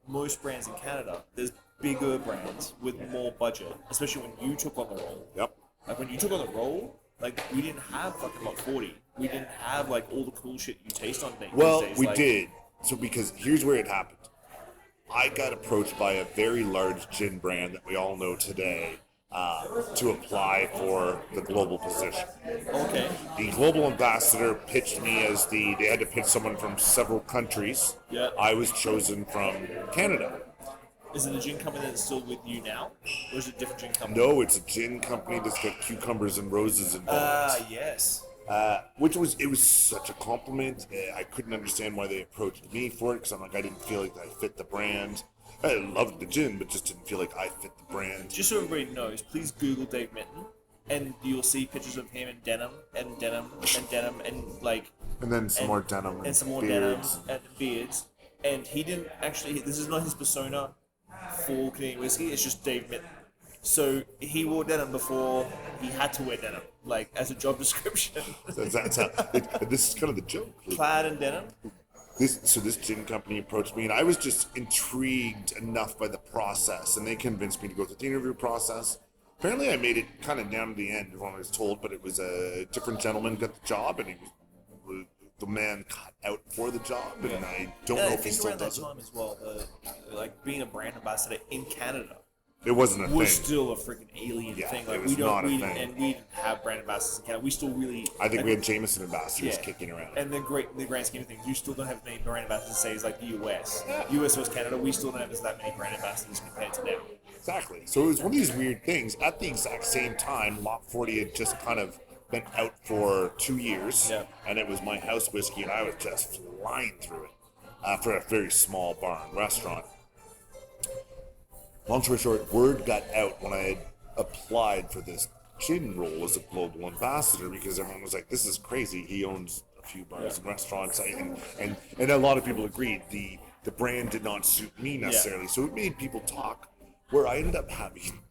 most brands in Canada, there's bigger brands with more budget, especially when you took on the role. Yep. Like, when you took on the role, like, we didn't have fucking Lot 40. We didn't have, like, all the cool shit you taste on these Well, days. we like, did. So because here's where it happened. I got approached by a very large gin brand that we all know today to apply for the global position. Okay. The global ambassador pitched me as they had to pitch someone from several countries. Yeah. I was chosen from Canada. Is it a gin company that's still with you now? Or is it a different gin company? No, it's a gin company that's got cucumbers and roses involved. Yes. Which was such a compliment. I couldn't understand why they approached me for it, because I'm like, I didn't feel like I fit the brand. I loved the gin, but just didn't feel like I fit the brand. Just so everybody knows, please Google Dave Mitton, and you'll see pictures of him in denim, and like... And then some more denim and some more beards. denim and beards. And he didn't actually... This is not his persona for Canadian whiskey, it's just Dave Mitton. So he wore denim before he had to wear denim, like, as a job description. That's how, this is kind of the joke. Clad in denim. This gin company approached me, and I was just intrigued enough by the process, and they convinced me to go through the interview process. Apparently I made it kind of down to the end when I was told, but it was a different gentleman got the job, and he was the man cut out for the job, and I don't know if he still does it. Around that time as well, like, being a brand ambassador in Canada It wasn't a was thing. still a freaking alien Yeah, thing. it Like was not a thing. and we didn't have brand ambassadors in Canada. We still really. I think we had Jameson ambassadors Yeah. kicking around. And the grand scheme of things, you still don't have many brand ambassadors, say, as like the US. US versus Canada, we still don't have that many brand ambassadors compared to now. Exactly. So it was one of these weird things. At the exact same time, Lot 40 had just kind of been out for 2 years, Yeah. and it was my house whiskey, and I was just flying through it for a very small bar and restaurant. Long story short, word got out when I had applied for this gin role as a global ambassador because everyone was like, "This is crazy. He owns a few bars and restaurants," and a lot of people agreed the brand did not suit me necessarily. So it made people talk. Where I ended up having,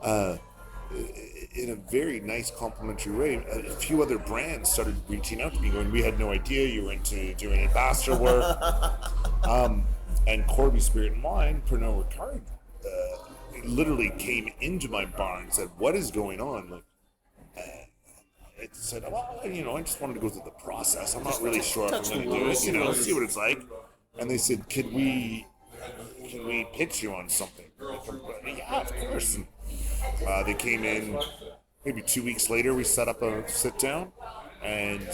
in a very nice complimentary way, a few other brands started reaching out to me, going, "We had no idea you were into doing ambassador work." And Corby Spirit and Wine, Pernod Ricard, literally came into my bar and said, "What is going on?" Like, it said, "Well, I just wanted to go through the process. I'm not really sure if I'm going to do it. See what it's like." And they said, "Can we pitch you on something?" Yeah, of course. And, they came in maybe 2 weeks later. We set up a sit down, and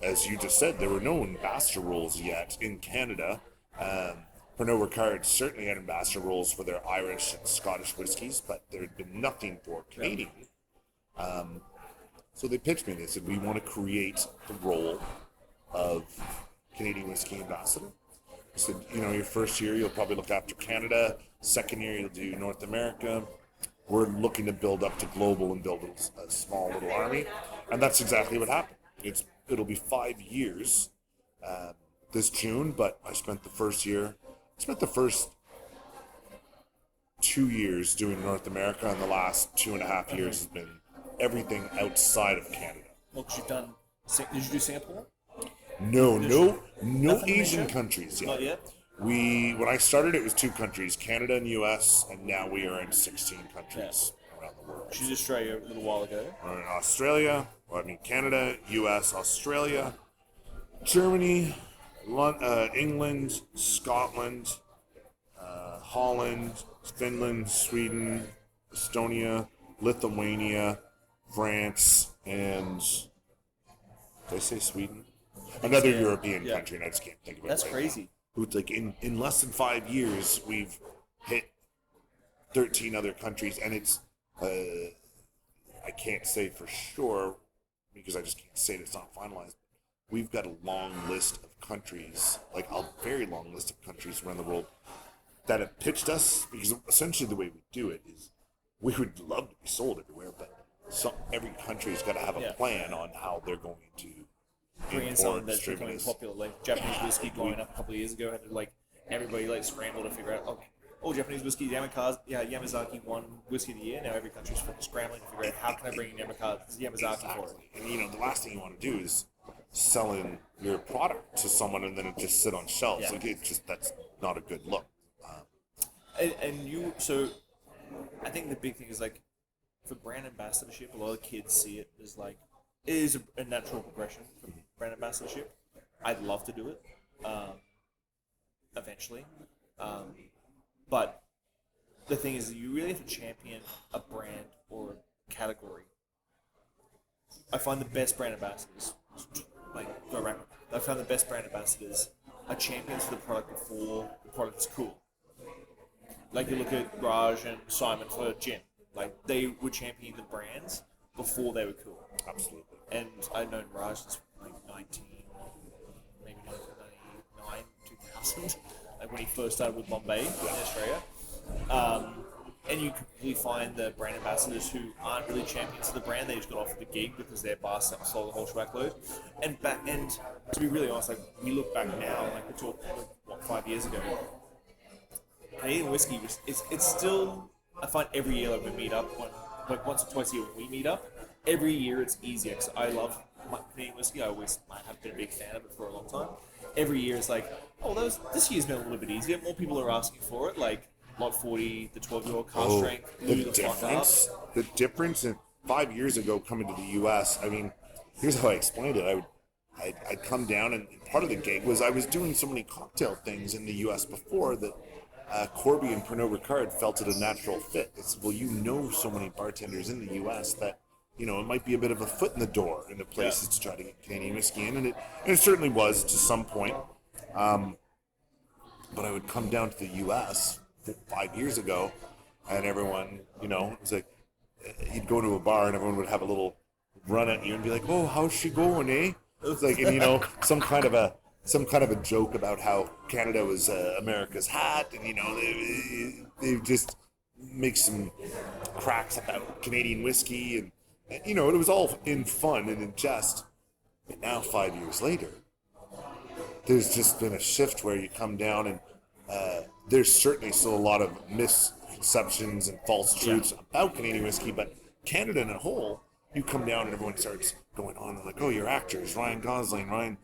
as you just said, there were no ambassador roles yet in Canada. Pernod Ricard certainly had ambassador roles for their Irish and Scottish whiskies, but there had been nothing for Canadian. So they pitched me. They said, "We want to create the role of Canadian whiskey ambassador." I said, "Your first year you'll probably look after Canada. Second year you'll do North America. We're looking to build up to global and build a small little army." And that's exactly what happened. It'll be 5 years this June, but I spent the first 2 years doing North America, and the last 2.5 years has been everything outside of Canada. Well, because you've done. Did you do Singapore? No Nothing Asian Asia? countries yet. Not yet. When I started, it was 2 countries, Canada and US, and now we are in 16 countries around the world. She was Australia a little while ago. We're in Australia, Canada, US, Australia, Germany, England, Scotland, Holland, Finland, Sweden, Estonia, Lithuania, France, and did I say Sweden? Another European country, and I just can't think of it. That's right crazy. now. Like in less than 5 years, we've hit 13 other countries, and it's I can't say for sure because I just can't say it's not finalized. We've got a long list of countries, like a very long list of countries around the world that have pitched us, because essentially the way we do it is we would love to be sold everywhere, but every country's got to have a plan on how they're going to Bring in import, something that's distribute becoming us. popular, like Japanese whiskey blowing up a couple of years ago. Had to everybody scramble to figure out. Oh, Japanese whiskey, Yamazaki won whiskey of the year. Now every country's scrambling to figure out how can I bring in Yamazaki for it. And the last thing you want to do is selling your product to someone and then it just sit on shelves. Yeah. Like that's not a good look. So I think the big thing is for brand ambassadorship, a lot of kids see it as it is a natural progression for brand ambassadorship. I'd love to do it eventually, but the thing is, you really have to champion a brand or a category. I find the best brand ambassadors, I found the best brand ambassadors are champions for the product before the product is cool. Like you look at Raj and Simon for gin. They were championing the brands before they were cool. Absolutely. And I've known Raj since 1999, 2000, when he first started with Bombay in Australia. And you completely find the brand ambassadors who aren't really champions of the brand. They just got offered the gig because their bar sold a whole schwackload. And to be really honest, we look back now, we talked 5 years ago. Canadian whiskey it's still, I find every year we meet up, once or twice a year when we meet up, every year it's easier because I love my Canadian whiskey. I have been a big fan of it for a long time. Every year it's this year's been a little bit easier. More people are asking for it, Lot 40, the 12-year-old cask strength, blew the fuck up. The difference in 5 years ago coming to the U.S., here's how I explained it. I'd come down, and part of the gig was I was doing so many cocktail things in the U.S. before that Corby and Pernod Ricard felt it a natural fit. It's, well, so many bartenders in the U.S. that, it might be a bit of a foot in the door in the places to try to get Canadian whiskey in, and it certainly was to some point. But I would come down to the U.S. 5 years ago, and everyone, it was like, you'd go to a bar and everyone would have a little run at you and be like, "Oh, how's she going, eh?" It was like, and some kind of a joke about how Canada was America's hat, and they just make some cracks about Canadian whiskey, and it was all in fun and in jest. But now 5 years later, there's just been a shift where you come down and there's certainly still a lot of misconceptions and false truths about Canadian whiskey, but Canada in a whole, you come down and everyone starts going on like, "Oh, you're actors, Ryan Gosling, Ryan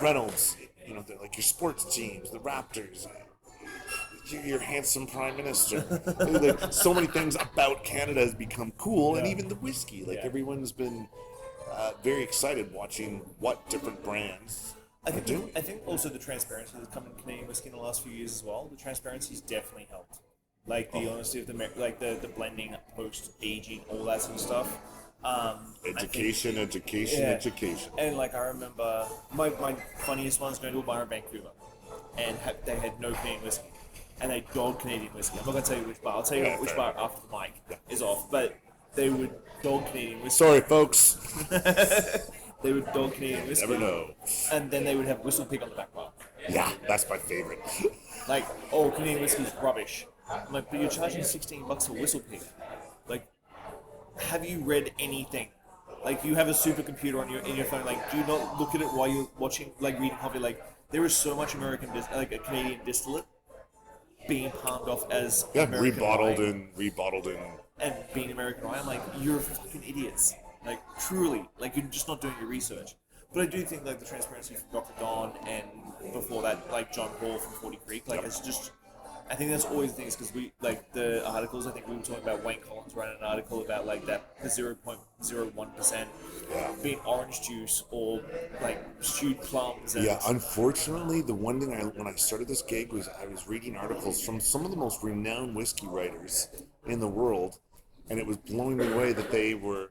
Reynolds, they're like your sports teams, the Raptors, your handsome prime minister." Like, so many things about Canada has become cool, and even the whiskey. Like everyone's been very excited watching what different brands are doing. I think also the transparency that's come in Canadian whiskey in the last few years as well. The transparency's definitely helped. Like the honesty of the blending, post aging, all that sort of stuff. Education. And like I remember, my funniest one's going to a bar in Vancouver, and they had no Canadian whiskey, and they dogged Canadian whiskey. I'm not going to tell you which bar. I'll tell you which bar after the mic is off. But they would dog Canadian whiskey. Sorry, folks. They would dog Canadian whiskey. Never know. And then they would have Whistle Pig on the back bar. Yeah, that's my favorite. Like, oh, Canadian whiskey's rubbish. I'm like, but you're charging $16 for Whistle Pig. Like, have you read anything? Like, you have a supercomputer in your phone. Like, do not look at it while you're watching, like, reading coffee. Like, there is so much a Canadian distillate being palmed off as American rebottled and being American rye. I'm like, you're fucking idiots. Like, truly. Like, you're just not doing your research. But I do think, like, the transparency from Dr. Don and before that, like, John Paul from 40 Creek, like, it's just... I think that's always the thing, because we, like, the articles, I think we were talking about Wayne Collins writing an article about, like, the 0.01% being orange juice or, like, stewed plums. And unfortunately, the one thing when I started this gig was I was reading articles from some of the most renowned whiskey writers in the world, and it was blowing me away that they were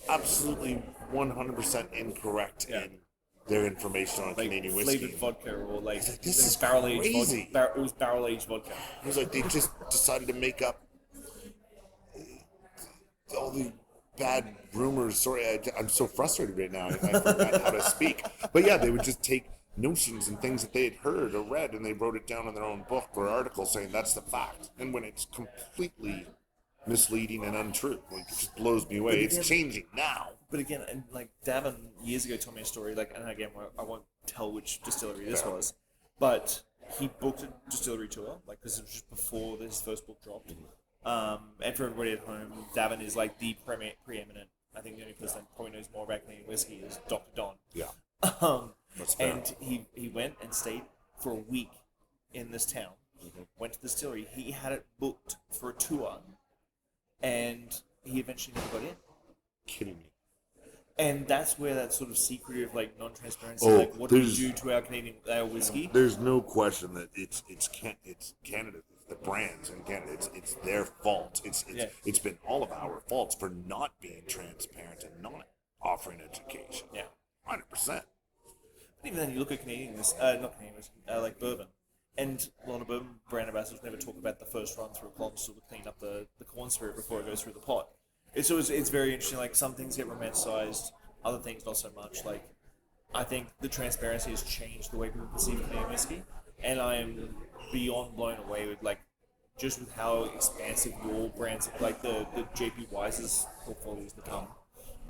absolutely 100% incorrect in their information on Canadian whiskey. Flavored vodka, or like this is barrel-aged crazy. vodka. It was barrel-aged vodka. It was like they just decided to make up all the bad rumors. Sorry, I'm so frustrated right now. I forgot how to speak. But yeah, they would just take notions and things that they had heard or read, and they wrote it down in their own book or article saying that's the fact. And when it's completely misleading and untrue, like, it just blows me away. It's changing now. But again, and like Davin years ago told me a story, like, and again, I won't tell which distillery this was, but he booked a distillery tour, like, because it was just before his first book dropped. And for everybody at home, Davin is like the preeminent. I think the only person that probably knows more about Canadian whiskey is Dr. Don. Yeah. That's fair. And he went and stayed for a week in this town. Went to the distillery. He had it booked for a tour, and he eventually never got in. Kidding me. And that's where that sort of secret of, like, non-transparency, like, what do we do to our Canadian whiskey? There's no question that it's Canada, the brands in Canada. It's their fault. It's been all of our faults for not being transparent and not offering education. Yeah, 100%. But even then, you look at Canadian whiskey, not Canadian whiskey, like bourbon, and a lot of bourbon brand ambassadors never talk about the first run through a clog still to clean up the corn spirit before it goes through the pot. It's very interesting. Like, some things get romanticized, other things not so much. Like, I think the transparency has changed the way people perceive Canadian whiskey, and I am beyond blown away with, like, just with how expansive your brands, like the JP Wise's portfolio has become.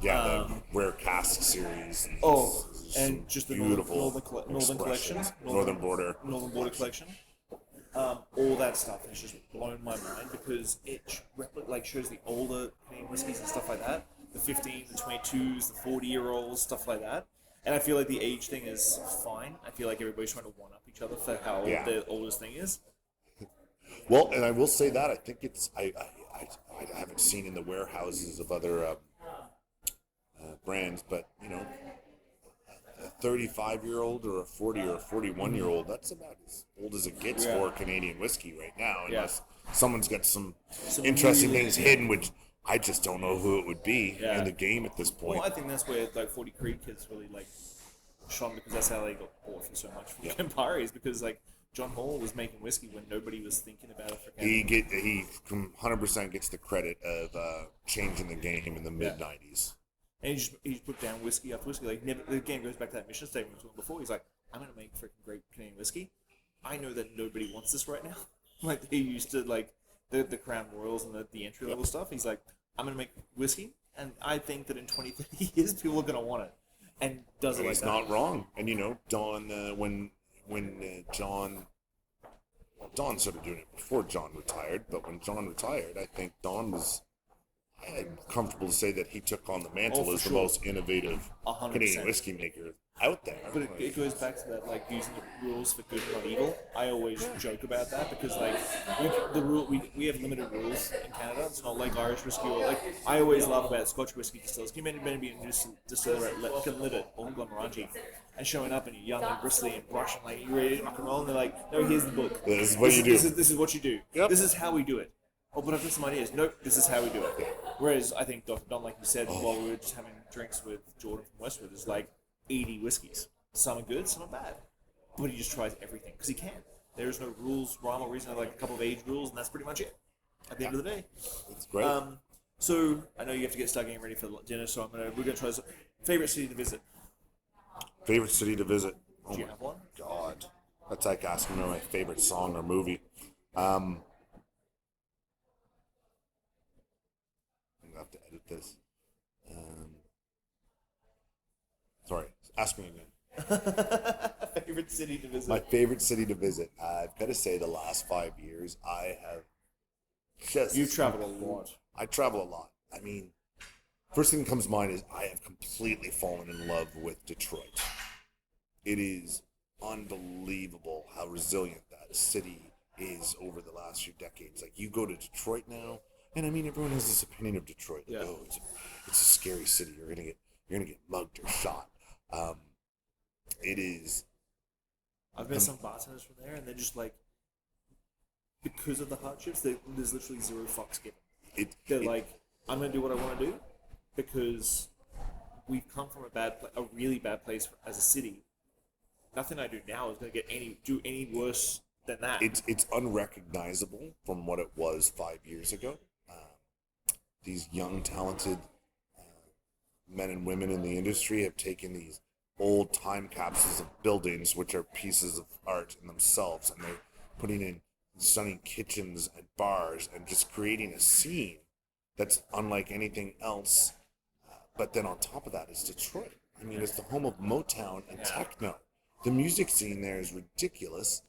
Yeah, the Rare Cask series. And just the beautiful Northern Collection, Northern Border Collection. All that stuff has just blown my mind, because it shows the older Canadian whiskies and stuff like that, the 15, the 22s, the 40-year-olds, stuff like that. And I feel like the age thing is fine. I feel like everybody's trying to one-up each other for how old the oldest thing is. Well, and I will say that I think it's I haven't seen in the warehouses of other brands, but 35-year-old or a 40 or a 41-year-old, that's about as old as it gets for Canadian whiskey right now, unless someone's got some interesting things hidden, which I just don't know who it would be in the game at this point. Well, I think that's where like 40 Creek is really like shone, because that's how they got bought for so much from Campari, is because like John Hall was making whiskey when nobody was thinking about it. He 100% gets the credit of changing the game in the mid-90s. And he just put down whiskey after whiskey. Like the game goes back to that mission statement we were talking before. He's like, I'm gonna make freaking great Canadian whiskey. I know that nobody wants this right now. Like they used to like the Crown Royals and the entry level stuff. He's like, I'm gonna make whiskey, and I think that in 20, 30 years people are gonna want it. And does it like he's that. not wrong. And you know, Don when Don started doing it before John retired, but when John retired, I think Don was comfortable to say that he took on the mantle as the most innovative 100%. Canadian whiskey maker out there. But it goes back to that, like using the rules for good, not evil. I always joke about that because, like, we have limited rules in Canada. It's not like Irish whiskey or like I always love about Scotch whiskey distillers. Can you imagine being a distiller at Glenlivet or Glenmorangie and showing up and you're young and bristly and brush and like you're ready to rock and roll, and they're like, no, here's the book. This is what you do. This is what you do. Yep. This is how we do it. Oh, but I've got some ideas. Nope, this is how we do it. Whereas I think Don, like you said, while we were just having drinks with Jordan from Westwood, is like 80 whiskeys. Some are good, some are bad. But he just tries everything because he can. There's no rules, rhyme or reason. Like a couple of age rules, and that's pretty much it. At the end of the day, it's great. So I know you have to get getting ready for dinner. So we're gonna try this. Favorite city to visit? Favorite city to visit? Oh Do you my have one? God, that's like asking me my favorite song or movie. I have to edit this. Sorry, ask me again. Favorite city to visit? My favorite city to visit. I've got to say, the last 5 years, I have just. You've traveled a lot. I travel a lot. I mean, first thing that comes to mind is I have completely fallen in love with Detroit. It is unbelievable how resilient that city is over the last few decades. Like, you go to Detroit now, and I mean, everyone has this opinion of Detroit. Like, oh, it's a scary city. You're gonna get mugged or shot. It is. I've met some bartenders from there, and they're just like, because of the hardships, there's literally zero fucks given. They're like, I'm gonna do what I want to do because we've come from a really bad place as a city. Nothing I do now is gonna do any worse than that. It's unrecognizable from what it was 5 years ago. These young, talented men and women in the industry have taken these old time capsules of buildings, which are pieces of art in themselves, and they're putting in stunning kitchens and bars and just creating a scene that's unlike anything else. But then on top of that is Detroit. I mean, it's the home of Motown and techno. The music scene there is ridiculous.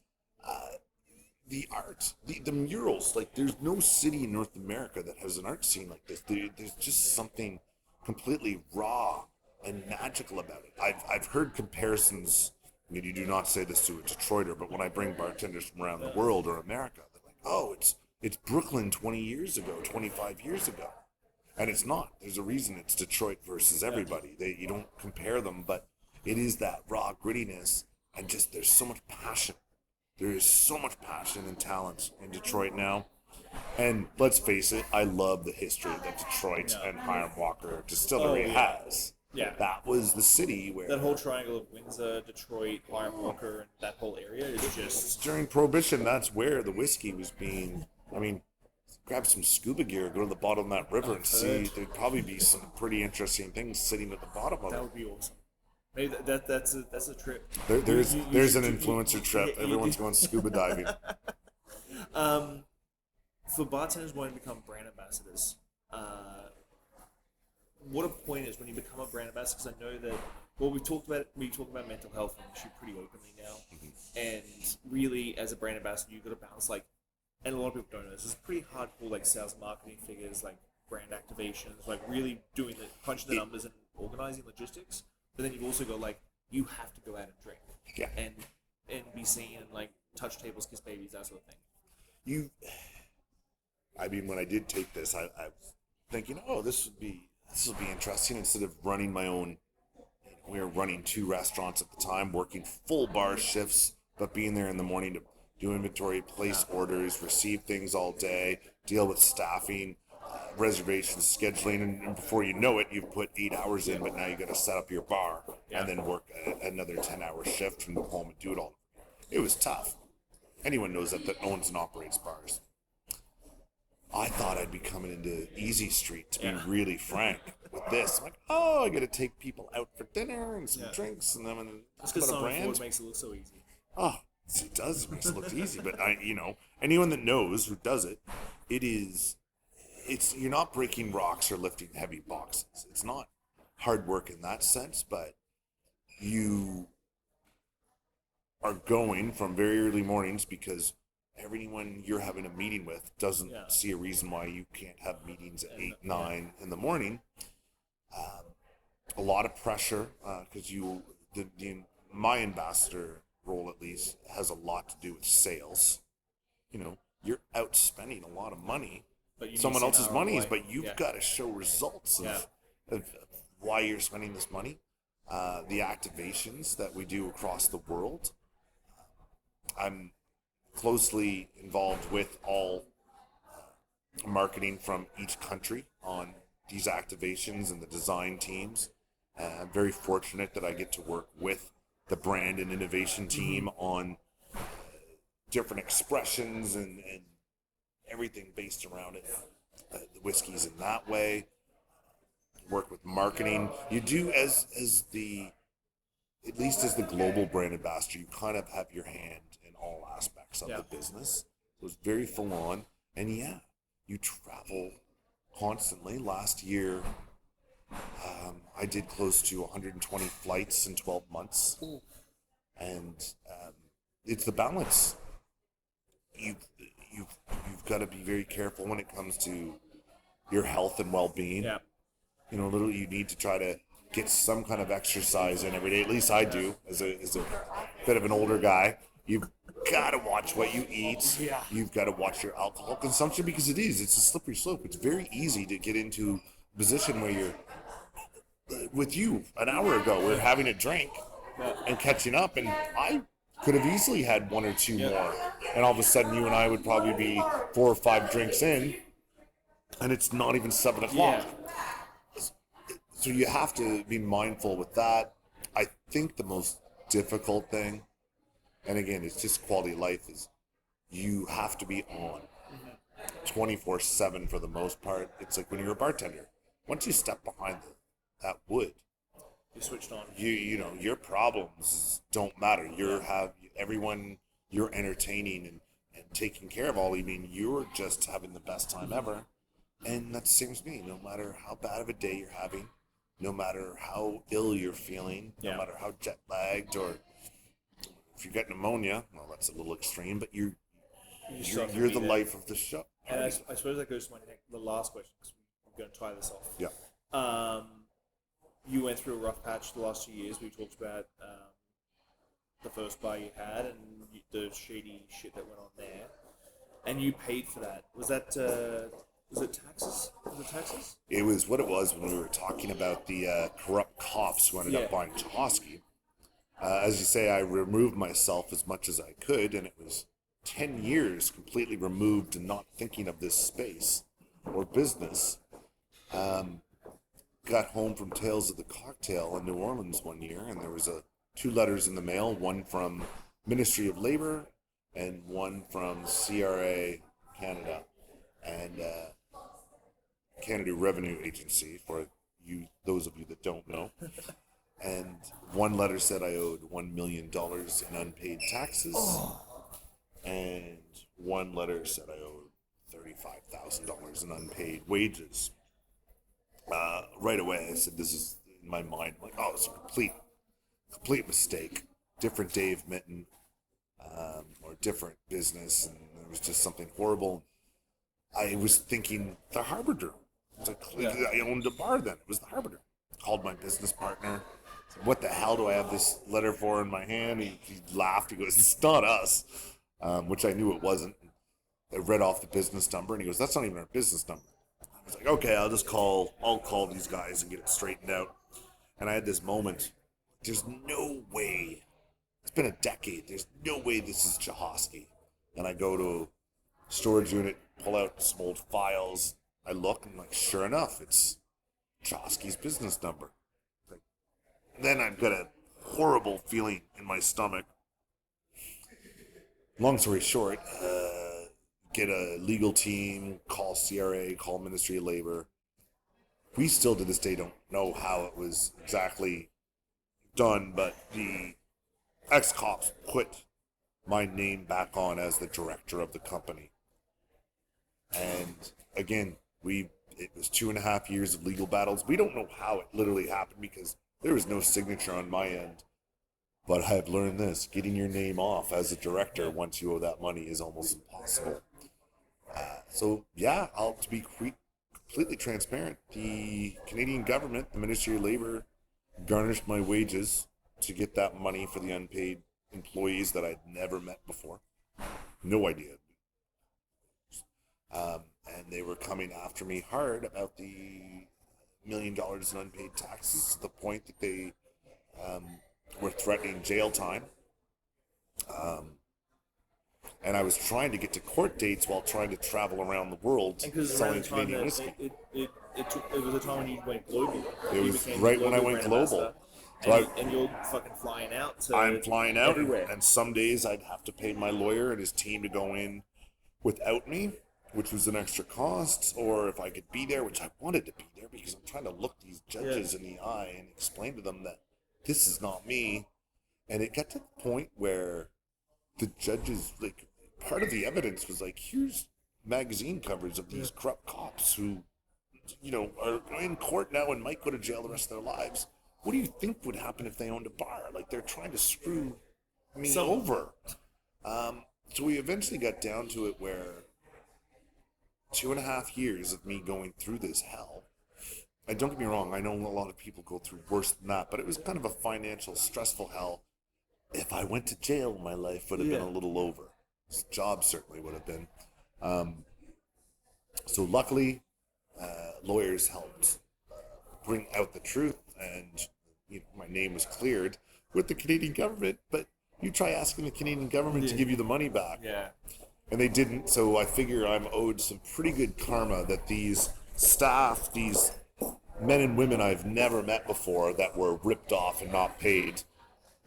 The art, the murals, like there's no city in North America that has an art scene like this. There's just something completely raw and magical about it. I've heard comparisons. I mean, you do not say this to a Detroiter, but when I bring bartenders from around the world or America, they're like, oh, it's Brooklyn 20 years ago, 25 years ago. And it's not. There's a reason it's Detroit versus everybody. You don't compare them, but it is that raw grittiness, and just there's so much passion. There is so much passion and talent in Detroit now. And let's face it, I love the history that Detroit and Hiram Walker Distillery has. Yeah. That was the city where... That whole triangle of Windsor, Detroit, Hiram Walker, and that whole area is just... During Prohibition, that's where the whiskey was being... I mean, grab some scuba gear, go to the bottom of that river and see... There'd probably be some pretty interesting things sitting at the bottom of it. That would be awesome. Maybe that's a trip. There's an influencer trip. Everyone's going scuba diving. For bartenders wanting to become brand ambassadors, what a point is when you become a brand ambassador, because I know that, well, we talk about mental health on the issue pretty openly now, and really as a brand ambassador you've got to balance, like, and a lot of people don't know this, it's pretty hardcore, like sales and marketing figures, like brand activations, like really doing the punching the numbers and organizing logistics, but then you've also got, like, you have to go out and drink and be seen and like touch tables, kiss babies, that sort of thing. I mean, when I did take this, I was thinking, oh, this will be interesting instead of running my own we were running 2 restaurants at the time, working full bar shifts, but being there in the morning to do inventory, place orders, receive things all day, deal with staffing, reservations, scheduling, and before you know it, you've put 8 hours in, but now you got to set up your bar and then work another 10-hour shift and go home and do it all. It was tough. Anyone knows that owns and operates bars. I thought I'd be coming into easy street, to be really frank with this. I'm like, oh, I got to take people out for dinner and some drinks, and then Just because a someone brand. forward makes it look so easy. Oh, it does. It makes it look easy, but anyone that knows who does it, you're not breaking rocks or lifting heavy boxes. It's not hard work in that sense, but you are going from very early mornings because everyone you're having a meeting with doesn't see a reason why you can't have meetings at 8, 9 in the morning. A lot of pressure because my ambassador role, at least, has a lot to do with sales. You're out spending a lot of money, someone else's money, but you've got to show results of why you're spending this money. The activations that we do across the world. I'm closely involved with all marketing from each country on these activations and the design teams. I'm very fortunate that I get to work with the brand and innovation team on different expressions and everything based around it. The whiskeys in that way. Work with marketing. You do as at least as the global brand ambassador, you kind of have your hand in all aspects of the business. It was very full on, and you travel constantly. Last year, I did close to 120 flights in 12 months, and it's the balance. You've got to be very careful when it comes to your health and well-being. Yeah. You need to try to get some kind of exercise in every day. At least I do, as a bit of an older guy. You've got to watch what you eat. Yeah. You've got to watch your alcohol consumption because it's a slippery slope. It's very easy to get into a position where you're, with you an hour ago, we're having a drink and catching up, and I could have easily had 1 or 2 more. And all of a sudden, you and I would probably be 4 or 5 drinks in, and it's not even 7 o'clock. Yeah. So you have to be mindful with that. I think the most difficult thing, and again, it's just quality of life, is you have to be on 24/7 for the most part. It's like when you're a bartender. Once you step behind that wood, you switched on. Your problems don't matter. Everyone you're entertaining and taking care of all evening. You're just having the best time ever, and that's the same as me. No matter how bad of a day you're having, no matter how ill you're feeling, no matter how jet lagged, or if you got pneumonia, well, that's a little extreme, but you're the life of the show. And I suppose that goes to the last question, because I'm going to tie this off. Yeah. You went through a rough patch the last 2 years. We talked about the first bar you had and the shady shit that went on there, and you paid for that. Was it taxes? Was it taxes? It was what it was when we were talking about the corrupt cops who ended up buying Chahosky. As you say, I removed myself as much as I could, and it was 10 years completely removed and not thinking of this space or business. Got home from Tales of the Cocktail in New Orleans one year, and there was 2 letters in the mail, one from Ministry of Labor and one from CRA Canada and Canada Revenue Agency, for those of you that don't know. And one letter said I owed $1 million in unpaid taxes, and one letter said I owed $35,000 in unpaid wages. Right away, I said, this is in my mind, like, oh, it's a complete mistake. Different Dave Mitton, or different business, and it was just something horrible. I was thinking the Harbinger. I owned a bar then. It was the Harbinger. Called my business partner. Said, what the hell do I have this letter for in my hand? He laughed. He goes, it's not us, which I knew it wasn't. I read off the business number, and he goes, that's not even our business number. I was like, okay, I'll call these guys and get it straightened out. And I had this moment there's no way. It's been a decade. There's no way this is Chahosky. And I go to storage unit, pull out some old files. I look and like, sure enough, it's Chahosky's business number. Like, then I've got a horrible feeling in my stomach. Long story short, get a legal team, call CRA, call Ministry of Labor. We still to this day don't know how it was exactly done, but the ex-cops put my name back on as the director of the company. And again, it was 2.5 years of legal battles. We don't know how it literally happened because there was no signature on my end. But I've learned this, getting your name off as a director once you owe that money is almost impossible. So yeah, to be completely transparent, the Canadian government, the Ministry of Labor, garnished my wages to get that money for the unpaid employees that I'd never met before. No idea. And they were coming after me hard about the $1 million in unpaid taxes to the point that they were threatening jail time. And I was trying to get to court dates while trying to travel around the world selling Canadian whiskey. It was a time when you went global. It was right when I went global. And you're fucking flying out to I'm flying out, everywhere. and some days I'd have to pay my lawyer and his team to go in without me, which was an extra cost, or if I could be there, which I wanted to be there because I'm trying to look these judges in the eye and explain to them that this is not me. And it got to the point where the judges, like, part of the evidence was like, here's magazine covers of these corrupt cops who, are in court now and might go to jail the rest of their lives. What do you think would happen if they owned a bar? Like, they're trying to screw me over. So we eventually got down to it where 2.5 years of me going through this hell. And don't get me wrong, I know a lot of people go through worse than that, but it was kind of a financial, stressful hell. If I went to jail, my life would have been a little over. This job certainly would have been. So luckily, lawyers helped bring out the truth, and my name was cleared with the Canadian government. But you try asking the Canadian government to give you the money back, and they didn't. So I figure I'm owed some pretty good karma that these staff, these men and women I've never met before that were ripped off and not paid.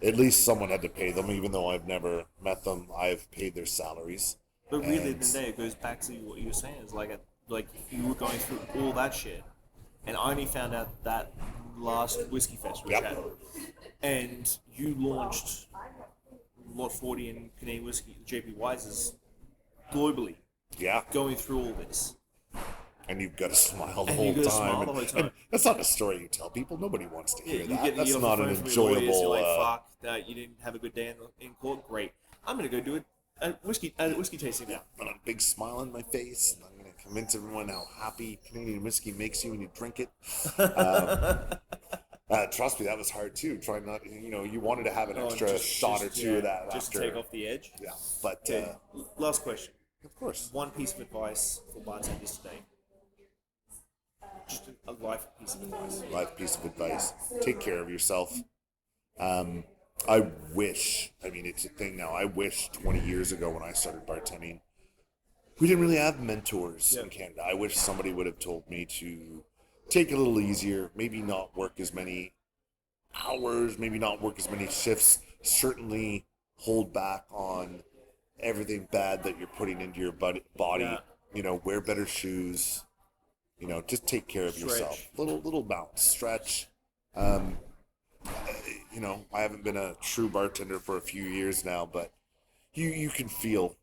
At least someone had to pay them, even though I've never met them. I've paid their salaries. But really, at the day, it goes back to what you were saying. Is like you were going through all that shit, and I only found out that last Whiskey Fest we had, and you launched Lot 40 in Canadian whiskey, JP Wise's, globally. Yeah. Going through all this. And you've got to smile the whole time. And that's not a story you tell people. Nobody wants to hear that. That's not an enjoyable. You're like, fuck, you didn't have a good day in court. Great. I'm gonna go do a whiskey tasting now. Put a big smile on my face, and I'm gonna convince everyone how happy Canadian whiskey makes you when you drink it. Trust me, that was hard too. Try not, you wanted to have an extra shot or two of that just after. to take off the edge. Yeah, but last question. Of course. One piece of advice for bartenders today. Just a life piece of advice. Life piece of advice. Take care of yourself. I wish, it's a thing now, I wish 20 years ago when I started bartending, we didn't really have mentors in Canada. I wish somebody would have told me to take it a little easier, maybe not work as many hours, maybe not work as many shifts, certainly hold back on everything bad that you're putting into your body. Wear better shoes. Just take care of yourself. Little bounce, stretch. I haven't been a true bartender for a few years now, but you can feel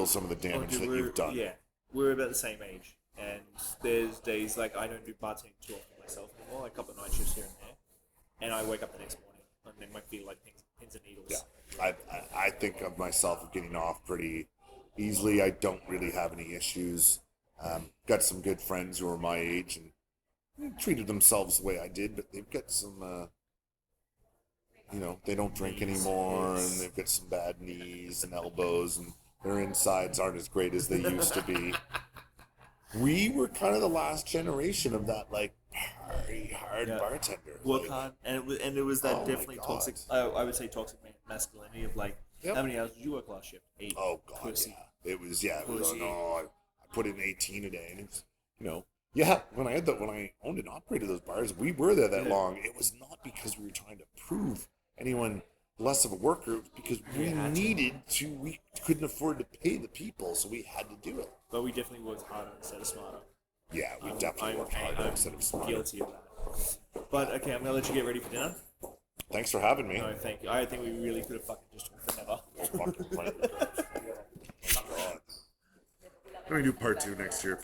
some of the damage that you've done. Yeah, we're about the same age, and there's days like I don't do bartending too often myself anymore, like a couple of night shifts here and there, and I wake up the next morning and they might feel like pins and needles. Yeah, I think of myself of getting off pretty easily. I don't really have any issues. Got some good friends who are my age and treated themselves the way I did, but they've got some, they don't drink anymore, and they've got some bad knees and elbows, and their insides aren't as great as they used to be. We were kind of the last generation of that, very hard bartender. Work Like, hard, and it was that Oh my definitely God. toxic. I would say toxic masculinity of like, Yep. how many hours did you work last shift? 8. Oh God, Pussy. yeah. It was oh Pussy. no, I put in 18 a day, and it's when I owned and operated those bars, we were there that long. It was not because we were trying to prove anyone less of a worker, it was because we couldn't afford to pay the people, so we had to do it. But we definitely worked harder instead of smarter. Yeah, we definitely worked harder instead of smarter. Guilty of that. But okay, I'm gonna let you get ready for dinner. Thanks for having me. No, thank you. I think we really could have fucking just talked forever. Oh, fucking God. Let me do part 2 next year.